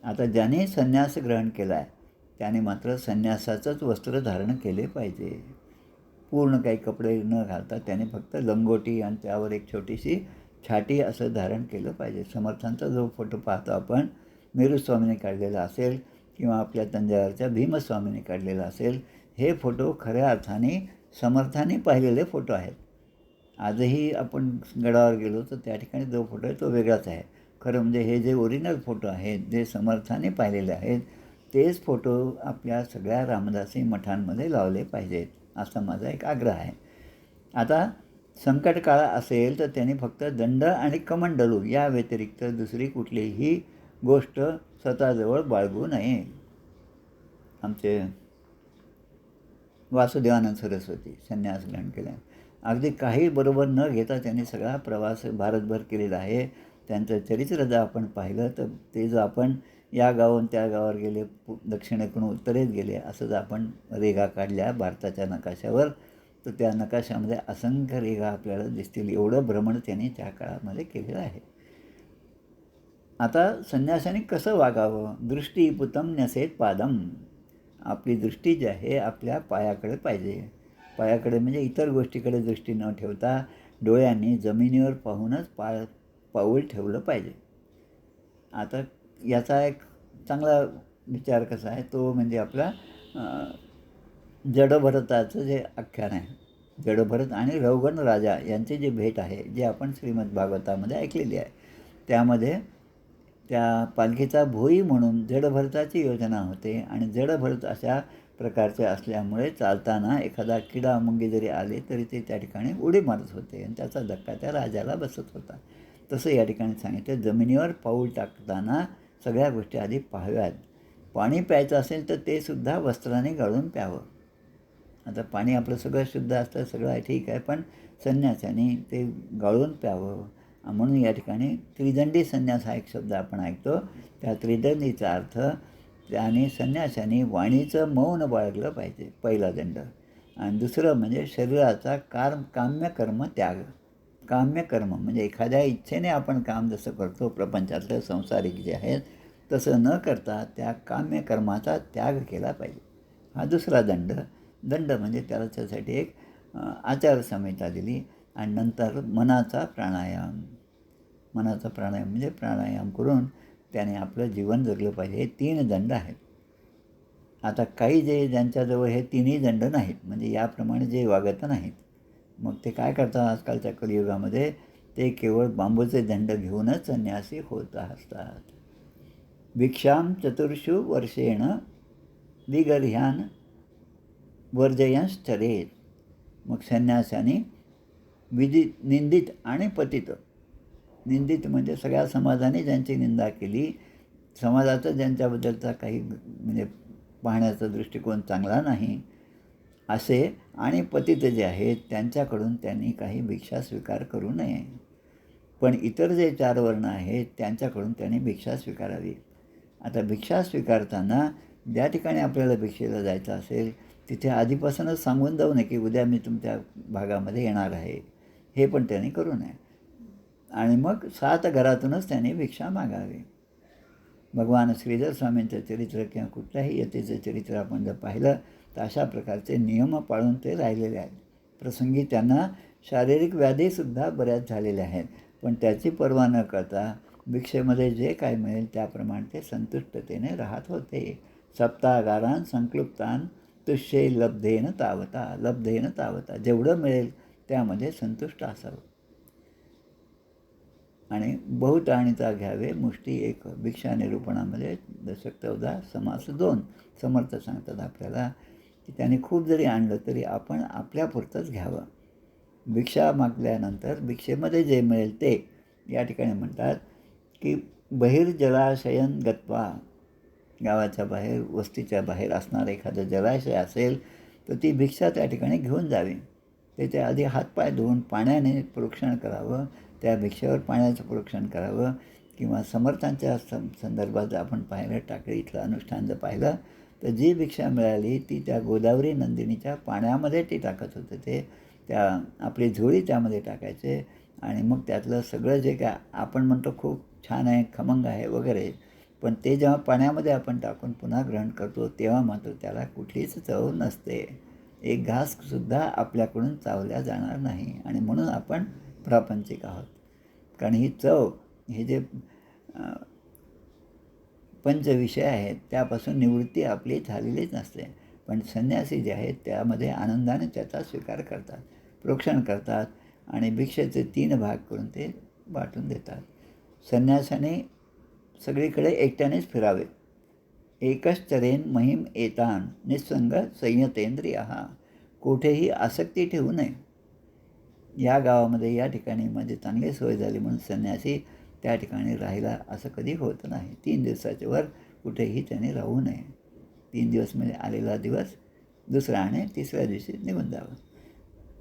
आता ज्याने संन्यास ग्रहण केला आहे त्याने मात्र संन्यासाचंच वस्त्र धारण केले पाहिजे. पूर्ण काही कपडे न घालता त्याने फक्त लंगोटी आणि त्यावर एक छोटीशी छाटी असं धारण केलं पाहिजे. समर्थांचा जो फोटो पाहतो आपण, मेरुस्वामीने काढलेला असेल किंवा आपल्या तंजावरच्या भीमस्वामीने काढलेला असेल, हे फोटो खऱ्या अर्थाने समर्थाने पाहिलेले फोटो आहेत. आजही आपण गडावर गेलो तर त्या ठिकाणी जो फोटो आहे तो वेगळाच आहे. खरं म्हणजे हे जे ओरिजिनल फोटो आहेत जे समर्थाने पाहिलेले आहेत तेच फोटो आपल्या सगळ्या रामदासी मठांमध्ये लावले पाहिजेत, असा माझा एक आग्रह आहे. आता संकट काळ असेल तर त्यांनी फक्त दंड आणि कमंडलू या व्यतिरिक्त दुसरी कुठलीही गोष्ट स्वतःजवळ बाळगू नये. आमचे वासुदेवानंद सरस्वती संन्यास ग्रहण केला. अगदी काही बरोबर न घेता त्यांनी सगळा प्रवास भारतभर केलेला आहे. त्यांचं चरित्र जर आपण पाहिलं तर ते जर आपण या गावाहून त्या गावावर गेले, दक्षिणेकडून उत्तरेत गेले, असं जर आपण रेघा काढल्या भारताच्या नकाशावर तर त्या नकाशामध्ये असंख्य रेघा आपल्याला दिसतील. एवढं भ्रमण त्यांनी त्या काळामध्ये केलेलं आहे. आता संन्यासाने कसं वागावं? दृष्टीपुतम न्यसेत पादम. आपली दृष्टी जी आहे आपल्या पायाकडे पाहिजे. पायाकडे म्हणजे इतर गोष्टीकडे दृष्टी न ठेवता डोळ्यांनी जमिनीवर पाहूनच पाऊल ठेवलं पाहिजे. आता याचा एक चांगला विचार कसा आहे तो म्हणजे आपला जडभरताचं जे आख्यान आहे, जडभरत आणि रौगण राजा यांची जी भेट आहे जे आपण श्रीमद भागवतामध्ये ऐकलेली आहे, त्यामध्ये त्या पालखीचा भोई म्हणून जडभरताची योजना होते. आणि जडभरत अशा प्रकारचे असल्यामुळे चालताना एखादा किडा मुंगी जरी आले तरी ते त्या ठिकाणी उडी मारत होते आणि त्याचा धक्का त्या राजाला बसत होता. तसं या ठिकाणी सांगितलं, जमिनीवर पाऊल टाकताना सगळ्या गोष्टी आधी पाहाव्यात. पाणी प्यायचं असेल तर ते सुद्धा वस्त्राने गाळून प्यावं. आता पाणी आपलं सगळं शुद्ध असतं, सगळं ठीक आहे, पण संन्यासाने ते गाळून प्यावं. म्हणून या ठिकाणी त्रिदंडी संन्यास हा एक शब्द आपण ऐकतो. त्या त्रिदंडीचा अर्थ त्याने संन्यासाने वाणीचं मौन बाळगलं पाहिजे, पहिला दंड. आणि दुसरं म्हणजे शरीराचा काम्यकर्म त्याग. काम्यकर्म म्हणजे एखाद्या इच्छेने आपण काम जसं करतो प्रपंचातलं संसारिक जे आहेत तसं न करता त्या काम्यकर्माचा त्याग केला पाहिजे. हा दुसरा दंड. दंड म्हणजे त्याच्यासाठी एक आचारसंहिता दिली. आणि नंतर मनाचा प्राणायाम. मनाचा प्राणायाम म्हणजे प्राणायाम करून त्याने आपलं जीवन जगलं पाहिजे. हे 3 दंड आहेत. आता काही जे ज्यांच्याजवळ हे 3ही दंड नाहीत, म्हणजे याप्रमाणे जे वागत नाहीत, मग ते काय करतात आजकालच्या कलियुगामध्ये, ते केवळ बांबूचे दंड घेऊनच संन्यासी होत असतात. भिक्षाम चतुर्षु वर्षेण विगर्ह्यान वर्जयांश्चरेत. मग संन्यासाने निंदित आणि पतित. निंदित म्हणजे सगळ्या समाजाने ज्यांची निंदा केली, समाजाचा ज्यांच्याबद्दलचा काही म्हणजे पाहण्याचा दृष्टिकोन चांगला नाही असे, आणि पतित जे आहेत त्यांच्याकडून त्यांनी काही भिक्षा स्वीकार करू नये. पण इतर जे 4 वर्ण आहेत त्यांच्याकडून त्यांनी भिक्षा स्वीकारावी. आता भिक्षा स्वीकारताना ज्या ठिकाणी आपल्याला भिक्षेला जायचं असेल तिथे आधीपासूनच सांगून जाऊ नये की उद्या मी तुमच्या भागामध्ये येणार आहे, हे पण त्यांनी करू नये. आणि मग 7 घरातूनच त्यांनी भिक्षा मागावी. भगवान श्रीधर स्वामींचं चरित्र किंवा कुठल्याही यतीचं चरित्र आपण जर पाहिलं तर अशा प्रकारचे नियम पाळून ते राहिलेले आहेत. प्रसंगी त्यांना शारीरिक व्याधीसुद्धा बऱ्याच झालेल्या आहेत, पण त्याची पर्वा न करता भिक्षेमध्ये जे काय मिळेल त्याप्रमाणे ते संतुष्टतेने राहत होते. सप्तागारान संक्लुप्तान तुष्ये लब्धेन तावता. जेवढं मिळेल त्यामध्ये संतुष्ट असावं. आणि बहुताणीचा घ्यावे मुष्टी एक. भिक्षा निरूपणामध्ये दशक 14 समास 2 समर्थ सांगतात आपल्याला की त्याने खूप जरी आणलं तरी आपण आपल्यापुरतंच घ्यावं. भिक्षा मागल्यानंतर भिक्षेमध्ये जे मिळेल ते, या ठिकाणी म्हणतात की बहिर्जलाशयन गत्वा, गावाच्या बाहेर वस्तीच्या बाहेर असणारं एखादं जलाशय असेल तर ती भिक्षा त्या ठिकाणी घेऊन जावी. त्याच्या आधी हातपाय धुवून पाण्याने प्रोक्षण करावं, त्या भिक्षेवर पाण्याचं प्रोक्षण करावं. किंवा समर्थांच्या संदर्भात आपण पाहिलं, टाकळी इथलं अनुष्ठान जर पाहिलं तर जी भिक्षा मिळाली ती त्या गोदावरी नंदिनीच्या पाण्यामध्ये ती टाकत होते. ते त्या आपली झोळी त्यामध्ये टाकायचे आणि मग त्यातलं सगळं जे काय आपण म्हणतो खूप छान आहे, खमंग आहे वगैरे, पण ते जेव्हा पाण्यामध्ये आपण टाकून पुन्हा ग्रहण करतो तेव्हा मात्र त्याला कुठलीच चव नसते. एक घाससुद्धा आपल्याकडून चावल्या जाणार नाही. आणि म्हणून आपण प्रापंचिक आहोत. कारण ही चव, हे जे पंचविषय आहेत त्यापासून निवृत्ती आपली झालेलीच नसते. पण संन्यासी जे आहेत त्यामध्ये आनंदाने त्याचा स्वीकार करतात, प्रोक्षण करतात आणि भिक्षेचे 3 भाग करून ते वाटून देतात. संन्यासाने सगळीकडे एकट्यानेच फिरावे. एकश्चरेन महिम एतान निस्संग संयतेंद्रियः. कुठेही आसक्ती ठेवू नये. या गावामध्ये या ठिकाणी माझी चांगली सोय झाली म्हणून संन्यासी त्या ठिकाणी राहिला असं कधी होत नाही. 3 दिवसाच्या वर कुठेही त्याने राहू नये. 3 दिवस म्हणजे आलेला दिवस दुसरा आणि तिसऱ्या दिवशी निघून जावं.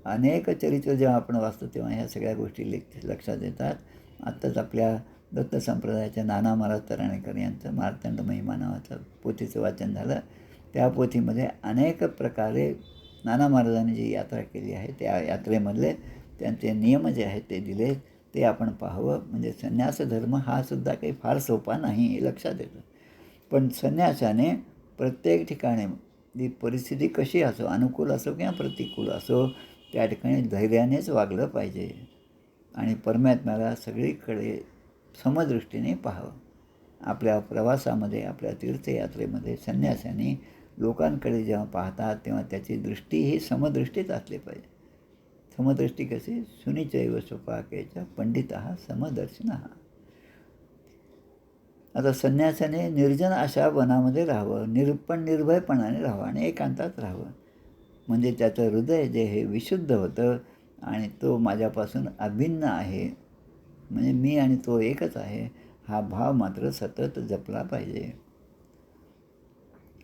अनेक चरित्र जेव्हा आपण वाचतो तेव्हा ह्या सगळ्या गोष्टी लक्षात येतात. आत्ताच आपल्या दत्त संप्रदायाच्या नाना महाराज तराणेकर यांचं मार्तंड महिमा नावाचं पोथीचं वाचन झालं. त्या पोथीमध्ये अनेक प्रकारे नाना महाराजांनी जी यात्रा केली आहे त्या यात्रेमधले त्यांचे नियम जे आहेत ते दिले, ते आपण पाहावं. म्हणजे संन्यास धर्म हा सुद्धा काही फार सोपा नाही हे लक्षात येतं. पण संन्यासाने प्रत्येक ठिकाणी जी परिस्थिती कशी असो, अनुकूल असो किंवा प्रतिकूल असो, त्या ठिकाणी धैर्यानेच वागलं पाहिजे आणि परमात्म्याला सगळीकडे समदृष्टीने पाहावं. आपल्या प्रवासामध्ये, आपल्या तीर्थयात्रेमध्ये संन्यासाने लोकांकडे जेव्हा पाहतात तेव्हा त्याची दृष्टी ही समदृष्टीच असली पाहिजे. समदृष्टी कशी? सुनिचैव स्वपाकेच्या पंडितः समदर्शिनः. आता संन्यासाने निर्जन अशा वनामध्ये राहावं, निर्भयपणाने राहावं आणि एकांतात राहावं. म्हणजे त्याचं हृदय जे हे विशुद्ध होतं आणि तो माझ्यापासून अभिन्न आहे, म्हणजे मी आणि तो एकच आहे, हा भाव मात्र सतत जपला पाहिजे.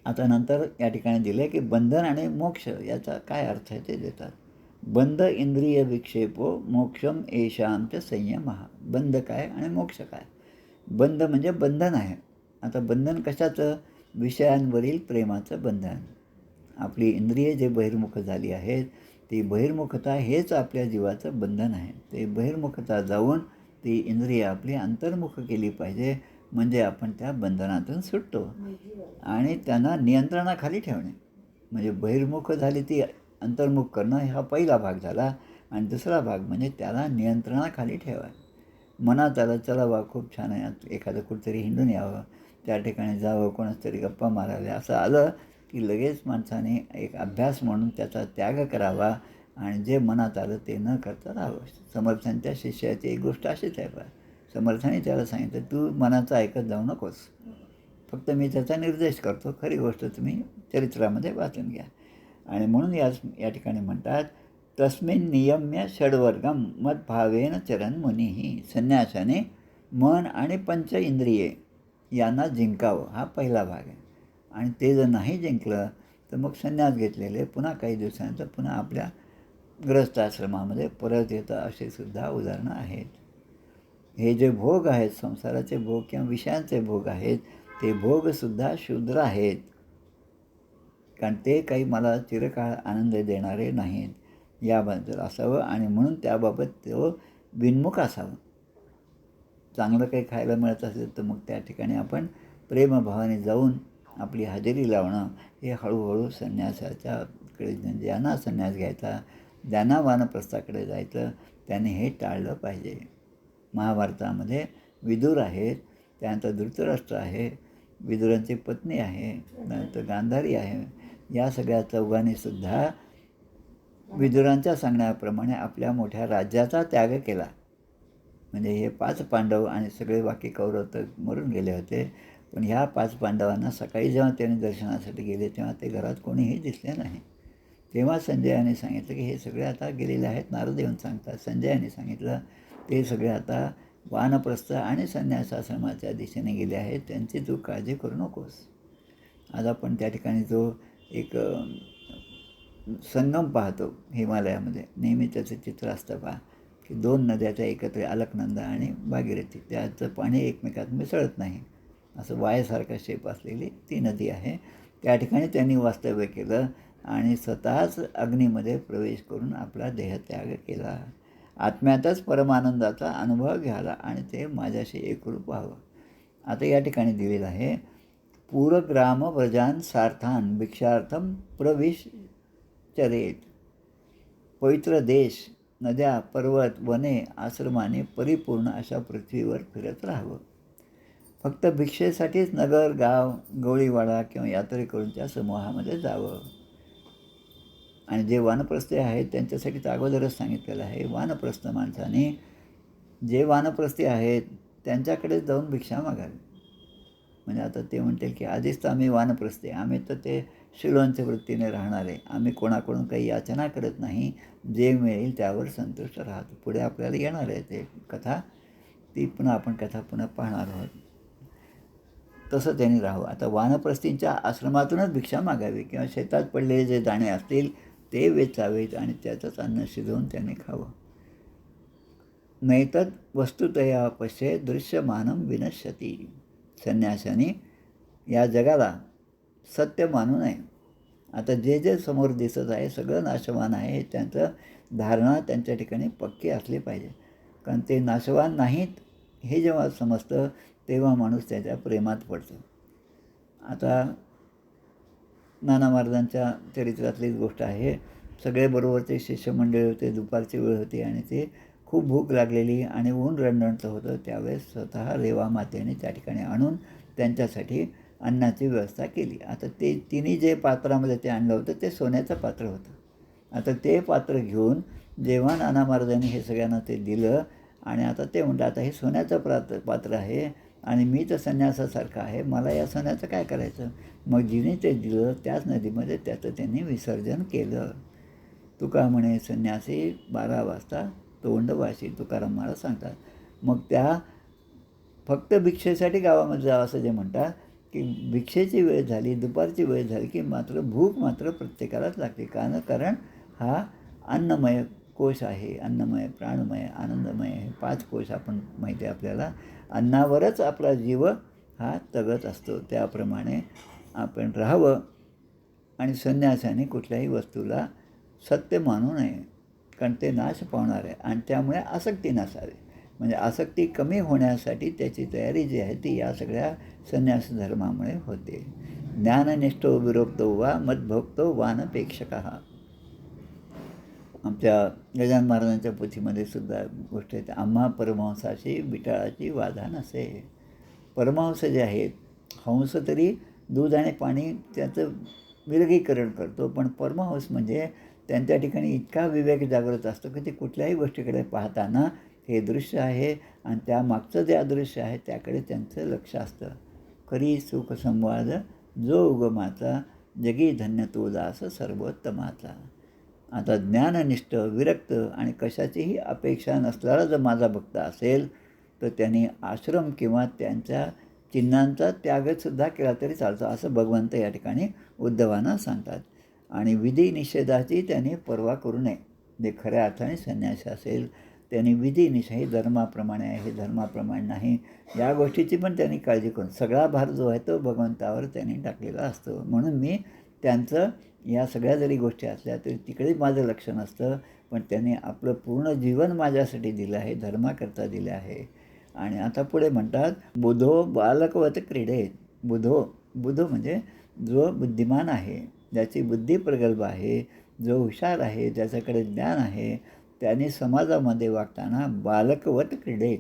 आता नंतर या ठिकाणी दिले की बंधन आणि मोक्ष याचा काय अर्थ आहे ते देतात. बंध इंद्रिय विक्षेपो मोक्षम एषांच संयमः. बंध काय आणि मोक्ष काय? बंध म्हणजे बंधन आहे. आता बंधन कशाचं? विषयांवरील प्रेमाचं बंधन. आपली इंद्रिये जे बहिर्मुख झाली आहेत ती बहिर्मुखता हेच आपल्या जीवाचं बंधन आहे. ते बहिर्मुखता जाऊन ती इंद्रिय आपली अंतर्मुख केली पाहिजे, म्हणजे आपण त्या बंधनातून सुटतो. आणि त्यांना नियंत्रणाखाली ठेवणे म्हणजे बहिर्मुख झाली ती अंतर्मुख करणं हा पहिला भाग झाला. आणि दुसरा भाग म्हणजे त्याला नियंत्रणाखाली ठेवा. मनात आलं चला बा खूप छान आहे, एखादं कुठेतरी हिंडून यावं, त्या ठिकाणी जावं, कोणाच तरी गप्पा माराव्या, असं आलं की लगेच माणसाने एक अभ्यास म्हणून त्याचा त्याग करावा आणि जे मनात आलं ते न करता राहावं. समर्थांच्या शिष्याची एक गोष्ट अशीच आहे. समर्थाने त्याला सांगितलं तू मनाचं ऐकत जाऊ नकोस, फक्त मी त्याचा निर्देश करतो, खरी गोष्ट तुम्ही चरित्रामध्ये वाचून घ्या. आणि म्हणून या ठिकाणी म्हणतात, तस्मिन् नियम्य षड्वर्गम मद्भावेन चरन् मुनीही. संन्यासाने मन आणि पंच इंद्रिये यांना जिंकावं, हा पहिला भाग आहे. आणि ते जर नाही जिंकलं तर मग संन्यास घेतलेले पुन्हा काही दिवसानंतर पुन्हा आपल्या गृहस्थाश्रमामध्ये परत येतं, असे सुद्धा उदाहरणं आहेत. हे जे भोग आहेत, संसाराचे भोग किंवा विषयांचे भोग आहेत, ते भोगसुद्धा शूद्र आहेत, कारण ते काही मला चिरकाळ आनंद देणारे नाहीत, याबद्दल असावं. आणि म्हणून त्याबाबत तो विन्मुख असावं. चांगलं काही खायला मिळत असेल तर मग त्या ठिकाणी आपण प्रेमभावाने जाऊन आपली हजेरी लावणं, हे हळूहळू संन्यासाच्याकडे, ज्यांना संन्यास घ्यायचा, ज्यांना वानप्रस्थाकडे जायचं, त्यांनी हे टाळलं पाहिजे. महाभारतामध्ये विदुर आहेत, त्यानंतर धृतराष्ट्र आहे, विदुरांची पत्नी आहे, नंतर गांधारी आहे. या सगळ्या चौघांनीसुद्धा विदुरांच्या सांगण्याप्रमाणे आपल्या मोठ्या राज्याचा त्याग केला. म्हणजे हे 5 पांडव आणि सगळे बाकी कौरव तर मरून गेले होते, पण ह्या 5 पांडवांना सकाळी जेव्हा त्यांनी दर्शनासाठी गेले तेव्हा ते घरात कोणीही दिसले नाही. तेव्हा संजयाने सांगितलं की हे सगळे आता गेलेले आहेत. नारद येऊन सांगतात, संजयाने सांगितलं ते सगळे आता वानप्रस्थ आणि संन्यासाश्रमाच्या दिशेने गेले आहेत, त्यांची तू काळजी करू नकोस. आज आपण त्या ठिकाणी जो एक संगम पाहतो हिमालयामध्ये, नेहमी त्याचं चित्र असतं पहा, की 2 नद्याच्या एकत्र, अलकनंदा आणि भागीरथी, त्याचं पाणी एकमेकात मिसळत नाही, असं वायसारखा शेप असलेली ती नदी आहे. त्या ठिकाणी त्यांनी वास्तव्य केलं आणि स्वतःच अग्नीमध्ये प्रवेश करून आपला देहत्याग केला. आत्म्यातच परमानंदाचा अनुभव घ्यायला आणि ते माझ्याशी एकरूप व्हावं. आता या ठिकाणी दिलेलं आहे, पूरग्राम व्रजान सार्थान भिक्षार्थम प्रविशचरेत. पवित्र देश, नद्या, पर्वत, वने, आश्रमाने परिपूर्ण अशा पृथ्वीवर फिरत राहावं. फक्त भिक्षेसाठीच नगर, गाव, गवळीवाडा किंवा यात्रेकरूंच्या समूहामध्ये जावं. आणि जे वानप्रस्थे आहेत त्यांच्यासाठी तर अगोदरच सांगितलेलं आहे, वानप्रस्थ माणसाने, जे वानप्रस्थी आहेत त्यांच्याकडे जाऊन भिक्षा मागावी. म्हणजे आता ते म्हणतील की आधीच तर आम्ही वानप्रस्थे, आम्ही तर ते शिलोंच्या वृत्तीने राहणारे, आम्ही कोणाकडून काही याचना करत नाही, जे मिळेल त्यावर संतुष्ट राहतो. पुढे आपल्याला येणार आहे ते कथा, ती पुन्हा आपण कथा पुन्हा पाहणार आहोत. तसं त्यांनी राहावं. आता वानप्रस्थींच्या आश्रमातूनच भिक्षा मागावी किंवा शेतात पडलेले जे दाणे असतील ते वेचावेत आणि त्याचंच अन्न शिजवून त्याने खावं. नैतद वस्तुतया पश्ये दृश्यमानं विनश्यती. संन्यासाने या जगाला सत्य मानू नये. आता जे जे समोर दिसत आहे सगळं नाशवान आहे, त्यांचं धारणा त्यांच्या ठिकाणी पक्की असली पाहिजे, कारण ते नाशवान नाहीत हे जेव्हा समजतं तेव्हा माणूस त्याच्या प्रेमात पडतो. आता नाना महाराजांच्या चरित्रातलीच गोष्ट आहे. सगळे बरोबरचे शिष्यमंडळी होते, दुपारची वेळ होती आणि ते खूप भूक लागलेली आणि ऊन रणरणचं होतं. त्यावेळेस स्वतः रेवा मातेने त्या ठिकाणी आणून त्यांच्यासाठी अन्नाची व्यवस्था केली. आता ते तिन्ही जे पात्रामध्ये ते आणलं होतं ते सोन्याचं पात्र होतं. आता ते पात्र घेऊन जेव्हा नाना महाराजांनी हे सगळ्यांना ते दिलं आणि आता ते म्हणतात, आता हे सोन्याचं पात्र आहे आणि मी तर संन्यासासारखं आहे, मला या सोन्याचं काय करायचं. मग जिने ते दिलं त्याच नदीमध्ये त्याचं त्यांनी विसर्जन केलं. तुका म्हणे संन्यासी 12 वाजता तोंडवाशी, तुकाराम महाराज सांगतात. मग त्या फक्त भिक्षेसाठी गावामध्ये जावं असं जे म्हणतात, की भिक्षेची वेळ झाली, दुपारची वेळ झाली की मात्र भूक मात्र प्रत्येकालाच लागते. कारण हा अन्नमय कोश आहे, अन्नमय, प्राणमय, आनंदमय, हे 5 कोश आपण माहिती आहे आपल्याला. अन्नावरच आपला जीव हा तगत असतो. त्याप्रमाणे आपण राहावं आणि संन्यासाने कुठल्याही वस्तूला सत्य मानू नये, कारण ते नाश पावणार आहे आणि त्यामुळे आसक्ती नसावी. म्हणजे आसक्ती कमी होण्यासाठी त्याची तयारी जी आहे ती या सगळ्या संन्यास धर्मामुळे होते. ज्ञाननिष्ठो विरोक्तो वा मद्भक्तो वानपेक्षकः. आमच्या गजानन महाराजांच्या पोथीमध्ये सुद्धा गोष्ट आहे, आम्हा परमहंसाची बिटाळाची वाधा नसे. परमहंस जे आहेत, हंस तरी दूध आणि पाणी त्याचं विलगीकरण करतो, पण परमहंस म्हणजे त्यांच्या ठिकाणी इतका विवेक जागृत असतो की ते कुठल्याही गोष्टीकडे पाहताना हे दृश्य आहे आणि त्यामागचं जे अदृश्य आहे त्याकडे त्यांचं लक्ष असतं. करी सुख संवाद जो उगमाचा, जगी धन्य तो दास सर्वोत्तमाचा. आता ज्ञाननिष्ठ, विरक्त आणि कशाचीही अपेक्षा नसणारा जर माझा भक्त असेल तर त्यांनी आश्रम किंवा त्यांच्या चिन्हांचा त्यागसुद्धा केला तरी चालतो, असं भगवंत या ठिकाणी उद्धवांना सांगतात. आणि विधी निषेधाची त्यांनी पर्वा करू नये. जे खऱ्या अर्थाने संन्यासी असेल त्यांनी विधी निषेध, हे धर्माप्रमाणे आहे, हे धर्माप्रमाणे नाही, या गोष्टीची पण त्यांनी काळजी करून, सगळा भार जो आहे तो भगवंतावर त्यांनी टाकलेला असतो. म्हणून मी त्यांचं या सगळ्या जरी गोष्टी असल्या तरी तिकडेच माझं लक्ष नसतं, पण त्यांनी आपलं पूर्ण जीवन माझ्यासाठी दिलं आहे, धर्माकरता दिलं आहे. आणि आता पुढे म्हणतात, बुधो बालकवत क्रीडेत. बुधो म्हणजे जो बुद्धिमान आहे, ज्याची बुद्धी प्रगल्भ आहे, जो हुशार आहे, ज्याच्याकडे ज्ञान आहे, त्याने समाजामध्ये वागताना बालकवत क्रीडेत,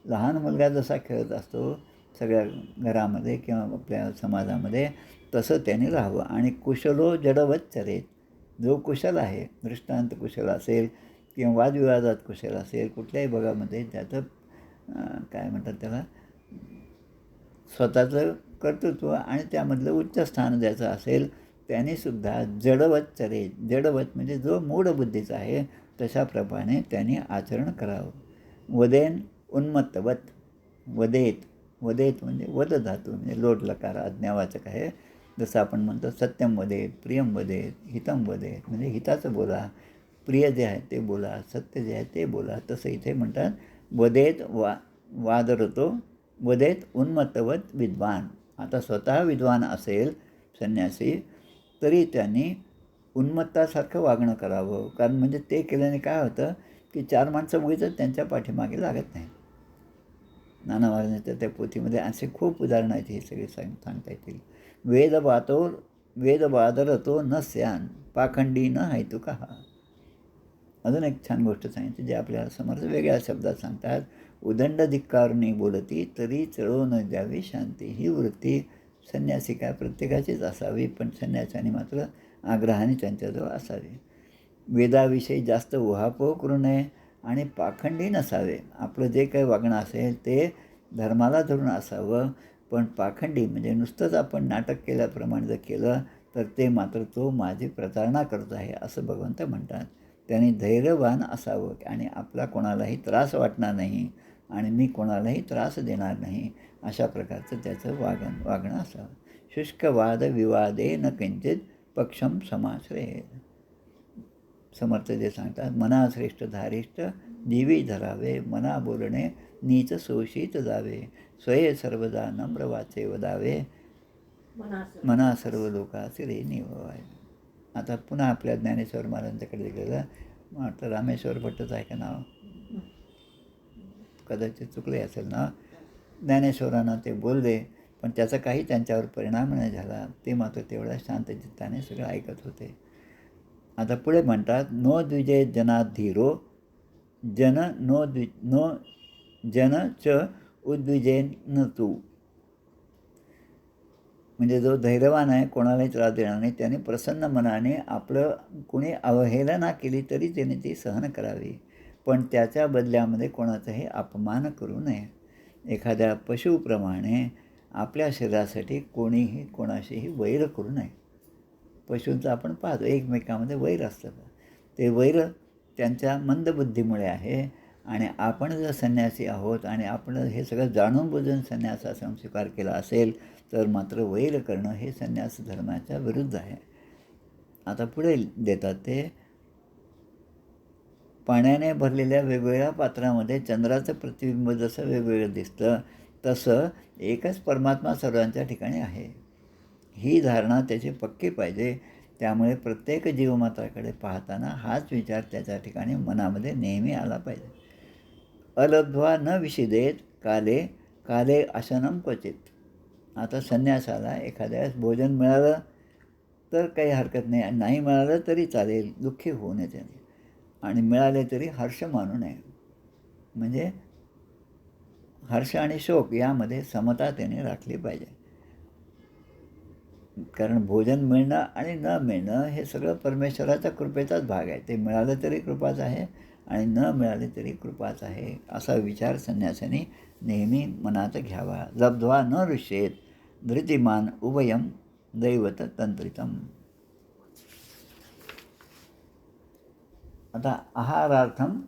लहान मुलगा जसा खेळत असतो सगळ्या घरामध्ये किंवा आपल्या समाजामध्ये, तसं त्याने राहावं. आणि कुशलो जडवत चरेत. जो कुशल आहे, दृष्टांत कुशल असेल किंवा वादविवादात कुशल असेल, कुठल्याही भागामध्ये त्याचं काय म्हणतात त्याला, स्वतःचं कर्तृत्व आणि त्यामधलं उच्च स्थान द्यायचं असेल, त्यानेसुद्धा जडवत चरेत. जडवत म्हणजे जो मूढ बुद्धीचा आहे तशाप्रमाणे त्यांनी आचरण करावं. वदेन उन्मत्तवत. वदेत म्हणजे वद धातू म्हणजे लोट लकार आज्ञावाचक आहे. जसं आपण म्हणतो सत्यम वदेत, प्रियम वदेत, हितम वदेत, म्हणजे हिताचं बोला, प्रिय जे आहे ते बोला, सत्य जे आहे ते बोला. तसं इथे म्हणतात वदेत वादरतो, वदेत उन्मत्तवत विद्वान. आता स्वतः विद्वान असेल संन्यासी तरी त्यांनी उन्मत्तासारखं वागणं करावं. कारण म्हणजे ते केल्याने काय होतं की 4 माणसं उगीच त्यांच्या पाठीमागे लागत नाही. नाना महाराजांच्या त्या पोथीमध्ये असे खूप उदाहरणं आहेत, हे सगळे सांगता येतील. वेद बादरतो न स्यान, पाखंडी न हैतू कहा. अजून एक छान गोष्ट सांगितली, जे आपल्याला समर्थ वेगळ्या शब्दात सांगतात. उदंड धिक्कारुनी बोलती, तरी चळो न द्यावी शांती. ही वृत्ती संन्यासी काय प्रत्येकाचीच असावी, पण संन्यासाने मात्र आग्रहाने त्यांच्याजवळ असावी. वेदाविषयी जास्त उहापोह करू नये आणि पाखंडी नसावे. आपलं जे काही वागणं असेल ते धर्माला धरून असावं, पण पाखंडी म्हणजे नुसतंच आपण नाटक केल्याप्रमाणे जर केलं तर ते मात्र तो माझी प्रतारणा करत आहे असं भगवंत म्हणतात. त्यांनी धैर्यवान असावं आणि आपला कोणालाही त्रास वाटणार नाही आणि मी कोणालाही त्रास देणार नाही, अशा प्रकारचं त्याचं वागणं असावं. शुष्क वाद विवादे न किंचित पक्षम समाश्रये. समर्थ जे सांगतात, मनाश्रेष्ठ धारिष्ठ जीवी धरावे, मना बोलणे नीच शोषित जावे, स्वये सर्वदा नम्र वाचे वदावे, मना सर्व लोकासी रे निवावे. आता पुन्हा आपल्या ज्ञानेश्वर महाराजांच्याकडे गेलं, म्हटलं रामेश्वर भट्टच आहे का नाव, कदाचित चुकले असेल ना. ज्ञानेश्वरांना ते बोलले, पण त्याचा काही त्यांच्यावर परिणाम नाही झाला. ते मात्र तेवढ्या शांत चित्ताने सगळं ऐकत होते. आता पुढे म्हणतात, नो द्विजय जनात धीरो, नो जन च उद्विजेन न तू. म्हणजे जो धैर्यवान आहे, कोणालाही त्रास देणार नाही, त्याने प्रसन्न मनाने आपलं कोणी अवहेलना केली तरी त्याने ती सहन करावी, पण त्याच्या बदल्यामध्ये कोणाचाही अपमान करू नये. एखाद्या पशुप्रमाणे आपल्या शरीरासाठी कोणीही कोणाशीही वैर करू नये. पशूंचं आपण पाहतो एकमेकांमध्ये वैर असतं, ते वैर त्यांच्या मंदबुद्धीमुळे आहे. आणि आपण जर संन्यासी आहोत आणि आपण हे सगळं जाणून बुजून संन्यासाचा स्वीकार केला असेल तर मात्र वैर करणं हे संन्यास धर्माच्या विरुद्ध आहे. आता पुढे देतात ते, पाण्याने भरलेल्या वेगवेगळ्या पात्रामध्ये चंद्राचं प्रतिबिंब जसं वेगवेगळं दिसतं तसं एकच परमात्मा सर्वांच्या ठिकाणी आहे. ही धारणा त्याची पक्की पाहिजे. त्यामुळे प्रत्येक जीवमात्राकडे पाहताना हाच विचार त्याच्या ठिकाणी मनामध्ये नेहमी आला पाहिजे. अलब्ध्वा न विषिदेत काले काले अशनम क्वचित. आता संन्यासाला एखाद्या वेळेस भोजन मिळालं तर काही हरकत नाही, आणि नाही मिळालं तरी चालेल, दुःखी होऊ नये त्याने, आणि मिळाले तरी हर्ष मानू नये. म्हणजे हर्ष आणि शोक यामध्ये समता त्याने राखली पाहिजे. कारण भोजन मिळणं आणि न मिळणं हे सगळं परमेश्वराच्या कृपेचाच भाग आहे. ते मिळालं तरी कृपाच आहे आणि न मिळाले तरी कृपाच आहे, असा विचार संन्यासाने नेहमी मनात घ्यावा. लब्ध्वा न ऋष्येत, धृतिमान उभयम दैवत तंत्रितम. आता आहारार्थम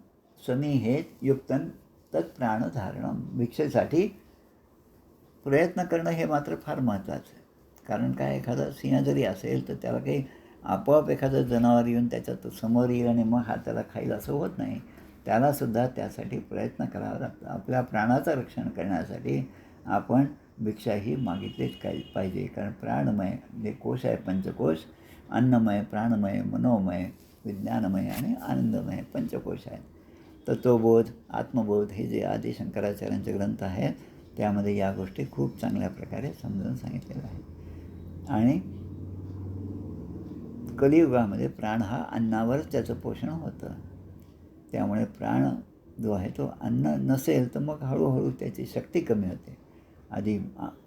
समीहेत युक्तन तत्प्राणधारणम. भिक्षेसाठी प्रयत्न करणं हे मात्र फार महत्त्वाचं आहे. कारण काय, एखादा सिंह जरी असेल तर त्याला काही आपोआप एखादं जनावर येऊन त्याच्यात समोर येईल आणि मग हा त्याला खाईल असं होत नाही. त्यालासुद्धा त्यासाठी प्रयत्न करावा लागतो. आपल्या प्राणाचं रक्षण करण्यासाठी आपण भिक्षा ही मागितलीच पाहिजे. कारण प्राणमय जे कोश आहे, पंचकोश, अन्नमय, प्राणमय, मनोमय, विज्ञानमय आणि आनंदमय पंचकोश आहेत. तत्वबोध, आत्मबोध हे जे आदी शंकराचार्यांचे ग्रंथ आहेत त्यामध्ये या गोष्टी खूप चांगल्या प्रकारे समजून सांगितलेल्या आहेत. आणि कलियुगामध्ये प्राण हा अन्नावरच त्याचं पोषण होतं. त्यामुळे प्राण जो आहे तो अन्न नसेल तर मग हळूहळू त्याची शक्ती कमी होते. आधी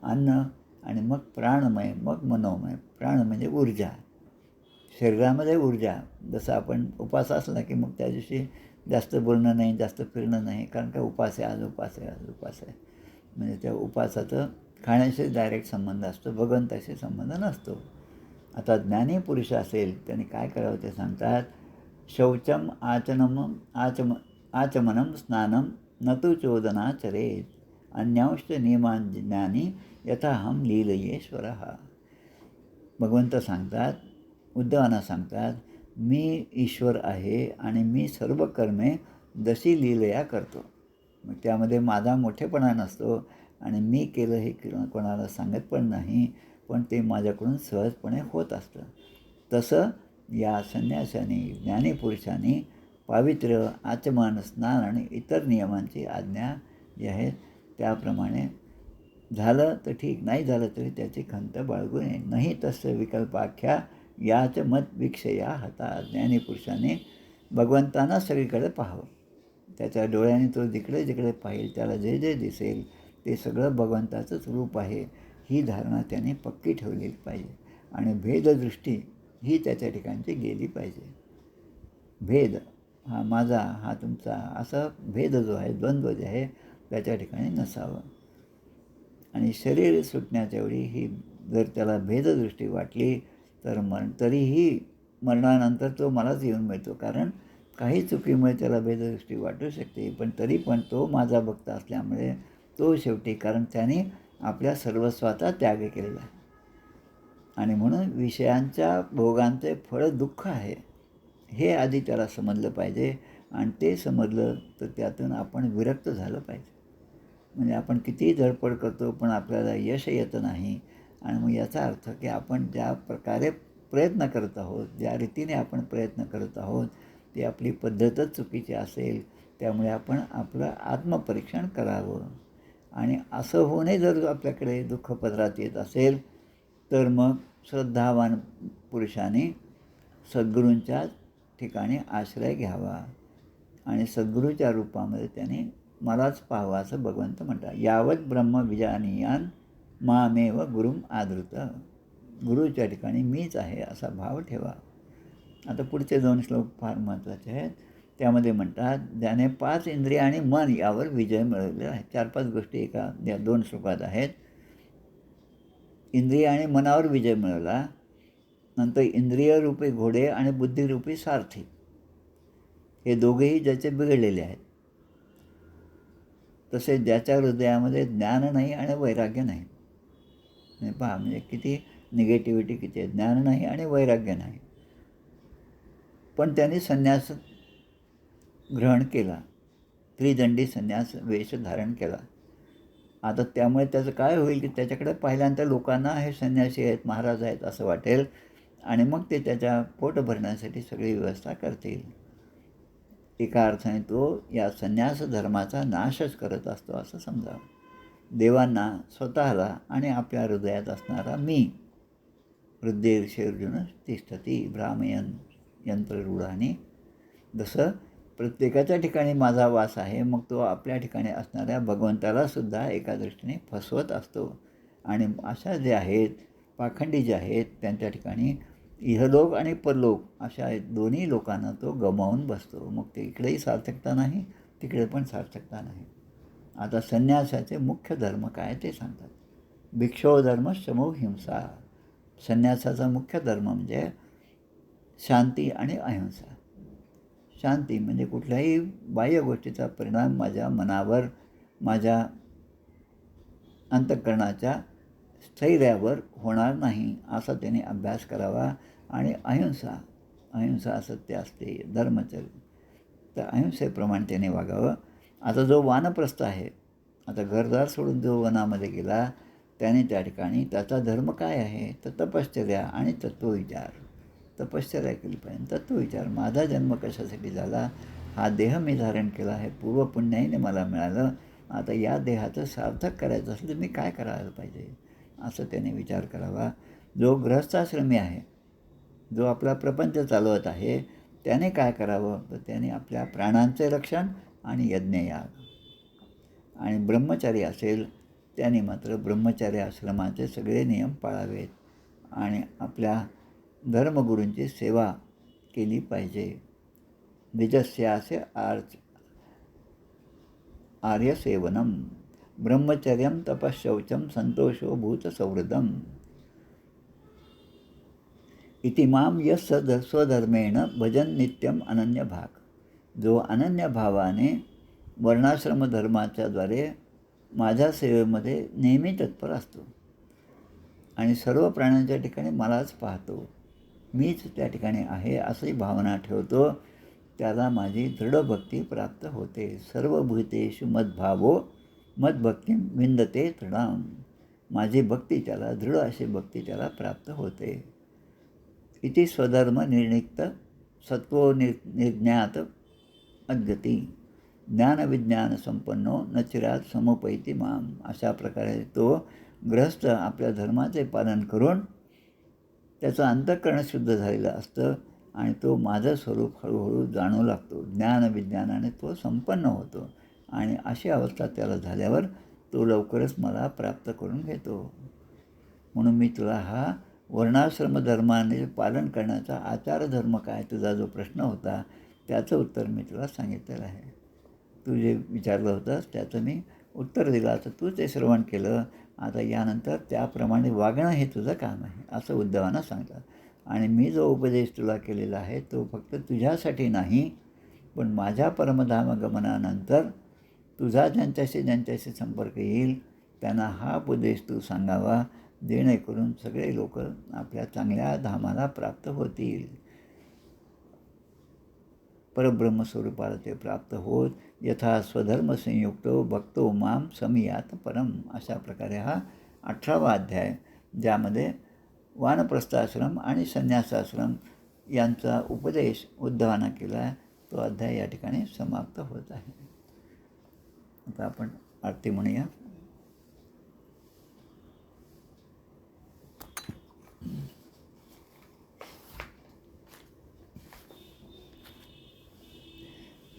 अन्न आणि मग प्राणमय, मग मनोमय. प्राण म्हणजे ऊर्जा, शरीरामध्ये ऊर्जा. जसं आपण उपास असला की मग त्या दिवशी जास्त बोलणं नाही, जास्त फिरणं नाही. कारण का उपास आहे, आज उपास आहे, आज उपास आहे. म्हणजे त्या उपासाचं खाण्याशी डायरेक्ट संबंध असतो, भगवंताशी संबंध नसतो. आता ज्ञानी पुरुष असेल त्याने काय करावं ते सांगतात. शौचम आचमनम स्नानम न तु चोदनाचरेत अन्यांश नियमान ज्ञानी यथाहम लीलयेश्वरः. भगवंत सांगतात, उद्धवांना सांगतात, मी ईश्वर आहे आणि मी सर्व कर्मे जशी लीलया करतो. मग त्यामध्ये माझा मोठेपणा नसतो आणि मी केलं हे कोणाला सांगत पण नाही, पण ते माझ्याकडून सहजपणे होत असतं. तसं या संन्यासाने, ज्ञानीपुरुषांनी पावित्र्य, आचमन, स्नान आणि इतर नियमांची आज्ञा जी आहे त्याप्रमाणे झालं तर ठीक, नाही झालं तरी त्याची खंत बाळगू नये. नाही तस्य विकल्पाख्या याच मत विक्षया हता. ज्ञानीपुरुषाने भगवंतांना सगळीकडे पाहावं. त्याच्या डोळ्याने तो जिकडे जिकडे पाहिल त्याला जे जे दिसेल ते सगळं भगवंताचंच रूप आहे ही धारणा त्याने पक्की ठेवलेली पाहिजे. आणि भेददृष्टी ही त्याच्या ठिकाणची गेली पाहिजे. भेद हा माझा, हा तुमचा, असा भेद जो आहे, द्वंद्व जे आहे त्याच्या ठिकाणी नसावं. आणि शरीर सुटण्याच्या वेळी ही जर त्याला भेददृष्टी वाटली तर तरीही मरणानंतर तो मलाच येऊन मिळतो. कारण काही चुकीमुळे त्याला भेददृष्टी वाटू शकते, पण तरी पण तो माझा भक्त असल्यामुळे तो शेवटी, कारण त्याने आपल्या सर्वस्वाचा त्याग केलेला आहे आणि म्हणून विषयांच्या भोगांचे फळ दुःख आहे हे आधी त्याला समजलं पाहिजे. आणि ते समजलं तर त्यातून आपण विरक्त झालं पाहिजे. म्हणजे आपण कितीही धडपड करतो पण आपल्याला यश येतं नाही. आणि मग याचा अर्थ की आपण ज्या प्रकारे प्रयत्न करत आहोत, ज्या रीतीने आपण प्रयत्न करत आहोत ती आपली पद्धतच चुकीची असेल. त्यामुळे आपण आपलं आत्मपरीक्षण करावं. आणि असं होणे जर आपल्याकडे दुःख पदरात येत असेल तर मग श्रद्धावान पुरुषाने सद्गुरूंच्या ठिकाणी आश्रय घ्यावा आणि सद्गुरूच्या रूपामध्ये त्याने मलाच पाहावं असं भगवंत म्हणतात. यावत ब्रह्म विजानीयान मामेव गुरुम आदृत. गुरुच्या ठिकाणी मीच आहे असा भाव ठेवा. आता पुढचे 2 श्लोक फार महत्त्वाचे आहेत. त्यामध्ये म्हणतात, ज्याने 5 इंद्रिय आणि मन यावर विजय मिळवलेला आहे. 4-5 गोष्टी एका या 2 श्लोकात आहेत. इंद्रिय आणि मनावर विजय मिळवला. नंतर इंद्रियरूपी घोडे आणि बुद्धिरूपी सारथी हे दोघेही ज्याचे बिघडलेले आहेत. तसेच ज्याच्या हृदयामध्ये ज्ञान नाही आणि वैराग्य नाही. पहा म्हणजे किती निगेटिव्हिटी किती आहे. ज्ञान नाही आणि वैराग्य नाही, पण त्यांनी संन्यास ग्रहण केला, त्रिदंडी संन्यास वेश धारण केला. आता त्यामुळे त्याचं काय होईल की त्याच्याकडे पाहिल्यानंतर लोकांना हे संन्यासी आहेत, महाराज आहेत असं वाटेल आणि मग ते त्याच्या पोट भरण्यासाठी सगळी व्यवस्था करतील. एका अर्थाने तो या संन्यास धर्माचा नाशच करत असतो असं समजावं. देवांना, स्वतःला आणि आपल्या हृदयात असणारा मी हृदयेर्षे तिष्ठती भ्रामयन यंत्ररूढाने. जसं प्रत्येकाच्या ठिकाणी माझा वास आहे, मग तो आपल्या ठिकाणी असणाऱ्या भगवंताला सुद्धा एका दृष्टीने फसवत असतो. आणि अशा जे आहेत पाखंडी जे आहेत त्यांच्या ठिकाणी इहलोक आणि परलोक अशा दोन्ही लोकांना तो गमावून बसतो. मग ते इकडेही सार्थकता नाही, तिकडे पण सार्थकता नाही. आता संन्यासाचे मुख्य धर्म काय ते सांगतात. भिक्षो धर्म शमो हिंसा. संन्यासाचा मुख्य धर्म म्हणजे शांती आणि अहिंसा. शांती म्हणजे कुठल्याही बाह्य गोष्टीचा परिणाम माझ्या मनावर, माझ्या अंतःकरणाच्या स्थैर्यावर होणार नाही असा त्याने अभ्यास करावा. आणि अहिंसा, अहिंसा असत्य असते, धर्मचर्य, तर अहिंसेप्रमाणे त्याने वागावं. आता जो वानप्रस्थ आहे, आता घरदार सोडून जो वनामध्ये गेला, त्याने त्या ठिकाणी त्याचा धर्म काय आहे तर तपश्चर्या आणि तत्वविचार. तपश्चर्या केली पाहिजे, तत्वविचार. माझा जन्म कशासाठी झाला, हा देह मी धारण केला आहे, पूर्वपुण्याईने मला मिळालं, आता या देहाचं सार्थक करायचं असेल तर मी काय करायला पाहिजे असं त्याने विचार करावा. जो गृहस्थाश्रमी आहे, जो आपला प्रपंच चालवत आहे, त्याने काय करावं तर त्याने आपल्या प्राणांचे रक्षण आणि यज्ञयाग. आणि ब्रह्मचारी असेल त्याने मात्र ब्रह्मचारी आश्रमाचे सगळे नियम पाळावेत आणि आपल्या धर्मगुरूंची सेवा केली पाहिजे. निजस्यास्य आर्यसेवनम ब्रह्मचर्यम तपशौचम संतोषो भूतसौहृदम इतिमाम यस स्वधर्मेण भजन नित्यम अनन्य भाग. जो अनन्य भावाने वर्णाश्रम धर्माच्याद्वारे माझ्या सेवेमध्ये नेहमी तत्पर असतो आणि सर्व प्राण्यांच्या ठिकाणी मलाच पाहतो, मीच त्या ठिकाणी आहे अशी भावना ठेवतो, त्याला माझी दृढ भक्ती प्राप्त होते. सर्व भूतेषु मद्भावो मद्भक्ती विंदते तृणाम. माझी भक्ती त्याला, दृढ अशी भक्ती त्याला प्राप्त होते. इति स्वधर्म निर्णिक्त सत्वो निर्ज्ञात अद्गती ज्ञानविज्ञान संपन्नो न चिरात समुपैती माम. अशा प्रकारे तो गृहस्थ आपल्या धर्माचे पालन करून त्याचं अंतःकरण शुद्ध झालेलं असतं आणि तो माझं स्वरूप हळूहळू जाणू लागतो. ज्ञानविज्ञानाने तो संपन्न होतो आणि अशी अवस्था त्याला झाल्यावर तो लवकरच मला प्राप्त करून घेतो. म्हणून मी तुला हा वर्णाश्रम धर्माने पालन करण्याचा आचारधर्म काय, तुझा जो प्रश्न होता त्याचं उत्तर मी तुला सांगितलेलं आहे. तू जे विचारलं होतंस त्याचं मी उत्तर दिलं. आता तू ते श्रवण केलं, आता यानंतर त्याप्रमाणे वागणं हे तुझं काम आहे असं उद्धवानं सांगतात. आणि मी जो उपदेश तुला केलेला आहे तो फक्त तुझ्यासाठी नाही, पण माझ्या परमधामगमनानंतर तुझा ज्यांच्याशी संपर्क येईल त्यांना हा उपदेश तू सांगावा, जेणेकरून सगळे लोक आपल्या चांगल्या धामाला प्राप्त होतील. परब्रह्मस्वरूपाला ते प्राप्त होत यथा स्वधर्मसंयुक्तो भक्तो माम समियात परम. अशा प्रकारे हा 18वा अध्याय, ज्यामध्ये वानप्रस्थाश्रम आणि संन्यासाश्रम यांचा उपदेश उद्धवानं केला आहे, तो अध्याय या ठिकाणी समाप्त होत आहे. आता आपण आरती म्हणूया.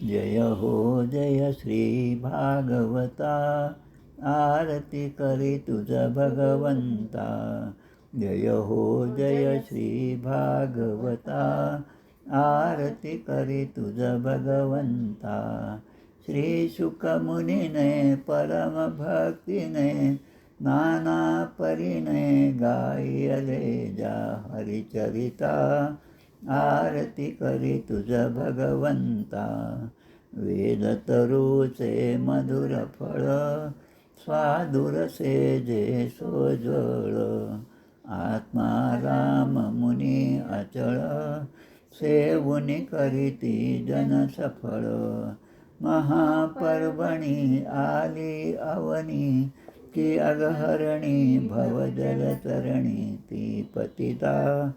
जय हो जय श्री भागवता, आरती करी तुझ भगवंता. जय हो जय श्री भागवता, आरती करी तुझ भगवंता. श्री शुकमुनीने परम भक्तीने नाना परीने गायले जा हरिचरिता. आरती करी तुझ भगवंता. वेद तरुचे मधुर फळ, स्वादुरसे जे सोज्वळ. आत्मा राम मुनी अचळ, सेवुनी करीती जन सफळ. महापर्वणी आली अवनी, की अगहरणी भवजलतरणी ती पतिता.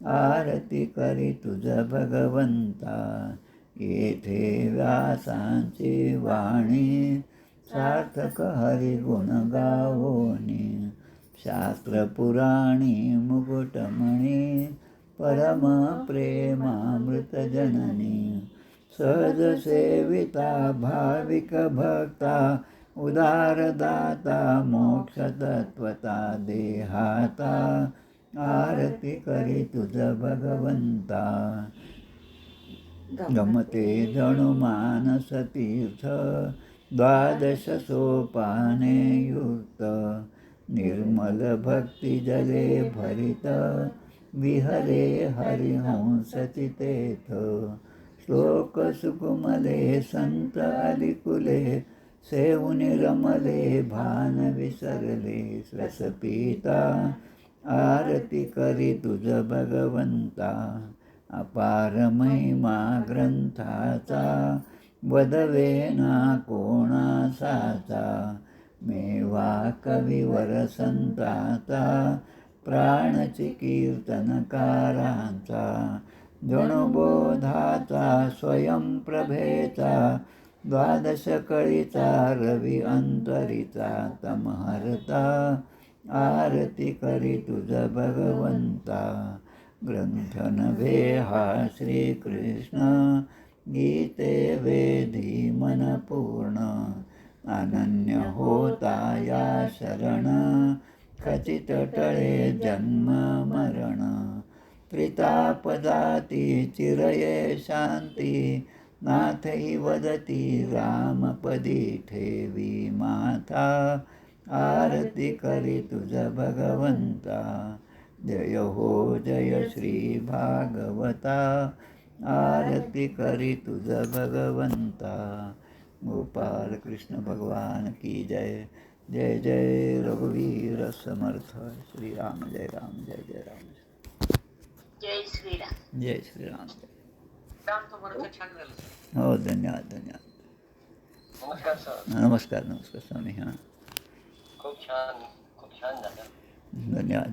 आरती करी तुझ भगवंता. येथे व्यासांची वाणी, सार्थक हरिगुण गावोनी. शास्त्र पुराणी मुकुटमणी, परम प्रेमामृत जननी. सहज सेविता भाविक भक्ता, उदारदाता मोक्ष तत्वता देहाता. आरती करी तुझ भगवंता. गमते जणू मानस तीर्थ, द्वादश सोपाने युक्त. निर्मल भक्ती जले भरित विहरे हरिहंस चितेथ श्लोक सुकुमले संत अलिकुले सेवुनि रमले भान विसरले रस पिता आरती करी तुझ भगवंता अपार महिमा ग्रंथाचा वदवे ना कोणासाचा मेवा कविवर संताचा प्राणची कीर्तनकारांचा जणुबोधाचा स्वयंप्रभेचा द्वादश कळीचा रवी अंतरीचा तमहरता आरती करी तुझ भगवंता ग्रंथ नभे हा श्रीकृष्ण गीते वेदी मन पूर्ण अनन्य होता या शरण खचित टळे जन्म मरण त्रितापदाती चिरये शांती नाथही वदती रामपदी ठेवी माथा आरती करी तुझ भगवंता जय हो जय श्री भागवता आरती करी तुझ भगवंता गोपाल कृष्ण भगवान की जय जय जय रघुवीर समर्थ श्री राम जय राम जय जय राम जय श्रीराम. जय श्रीराम राम तुम्हाला छान झालं. हो धन्यवाद धन्यवाद नमस्कार सर. नमस्कार नमस्कार स्वामी हां खूप छान झालं. धन्यवाद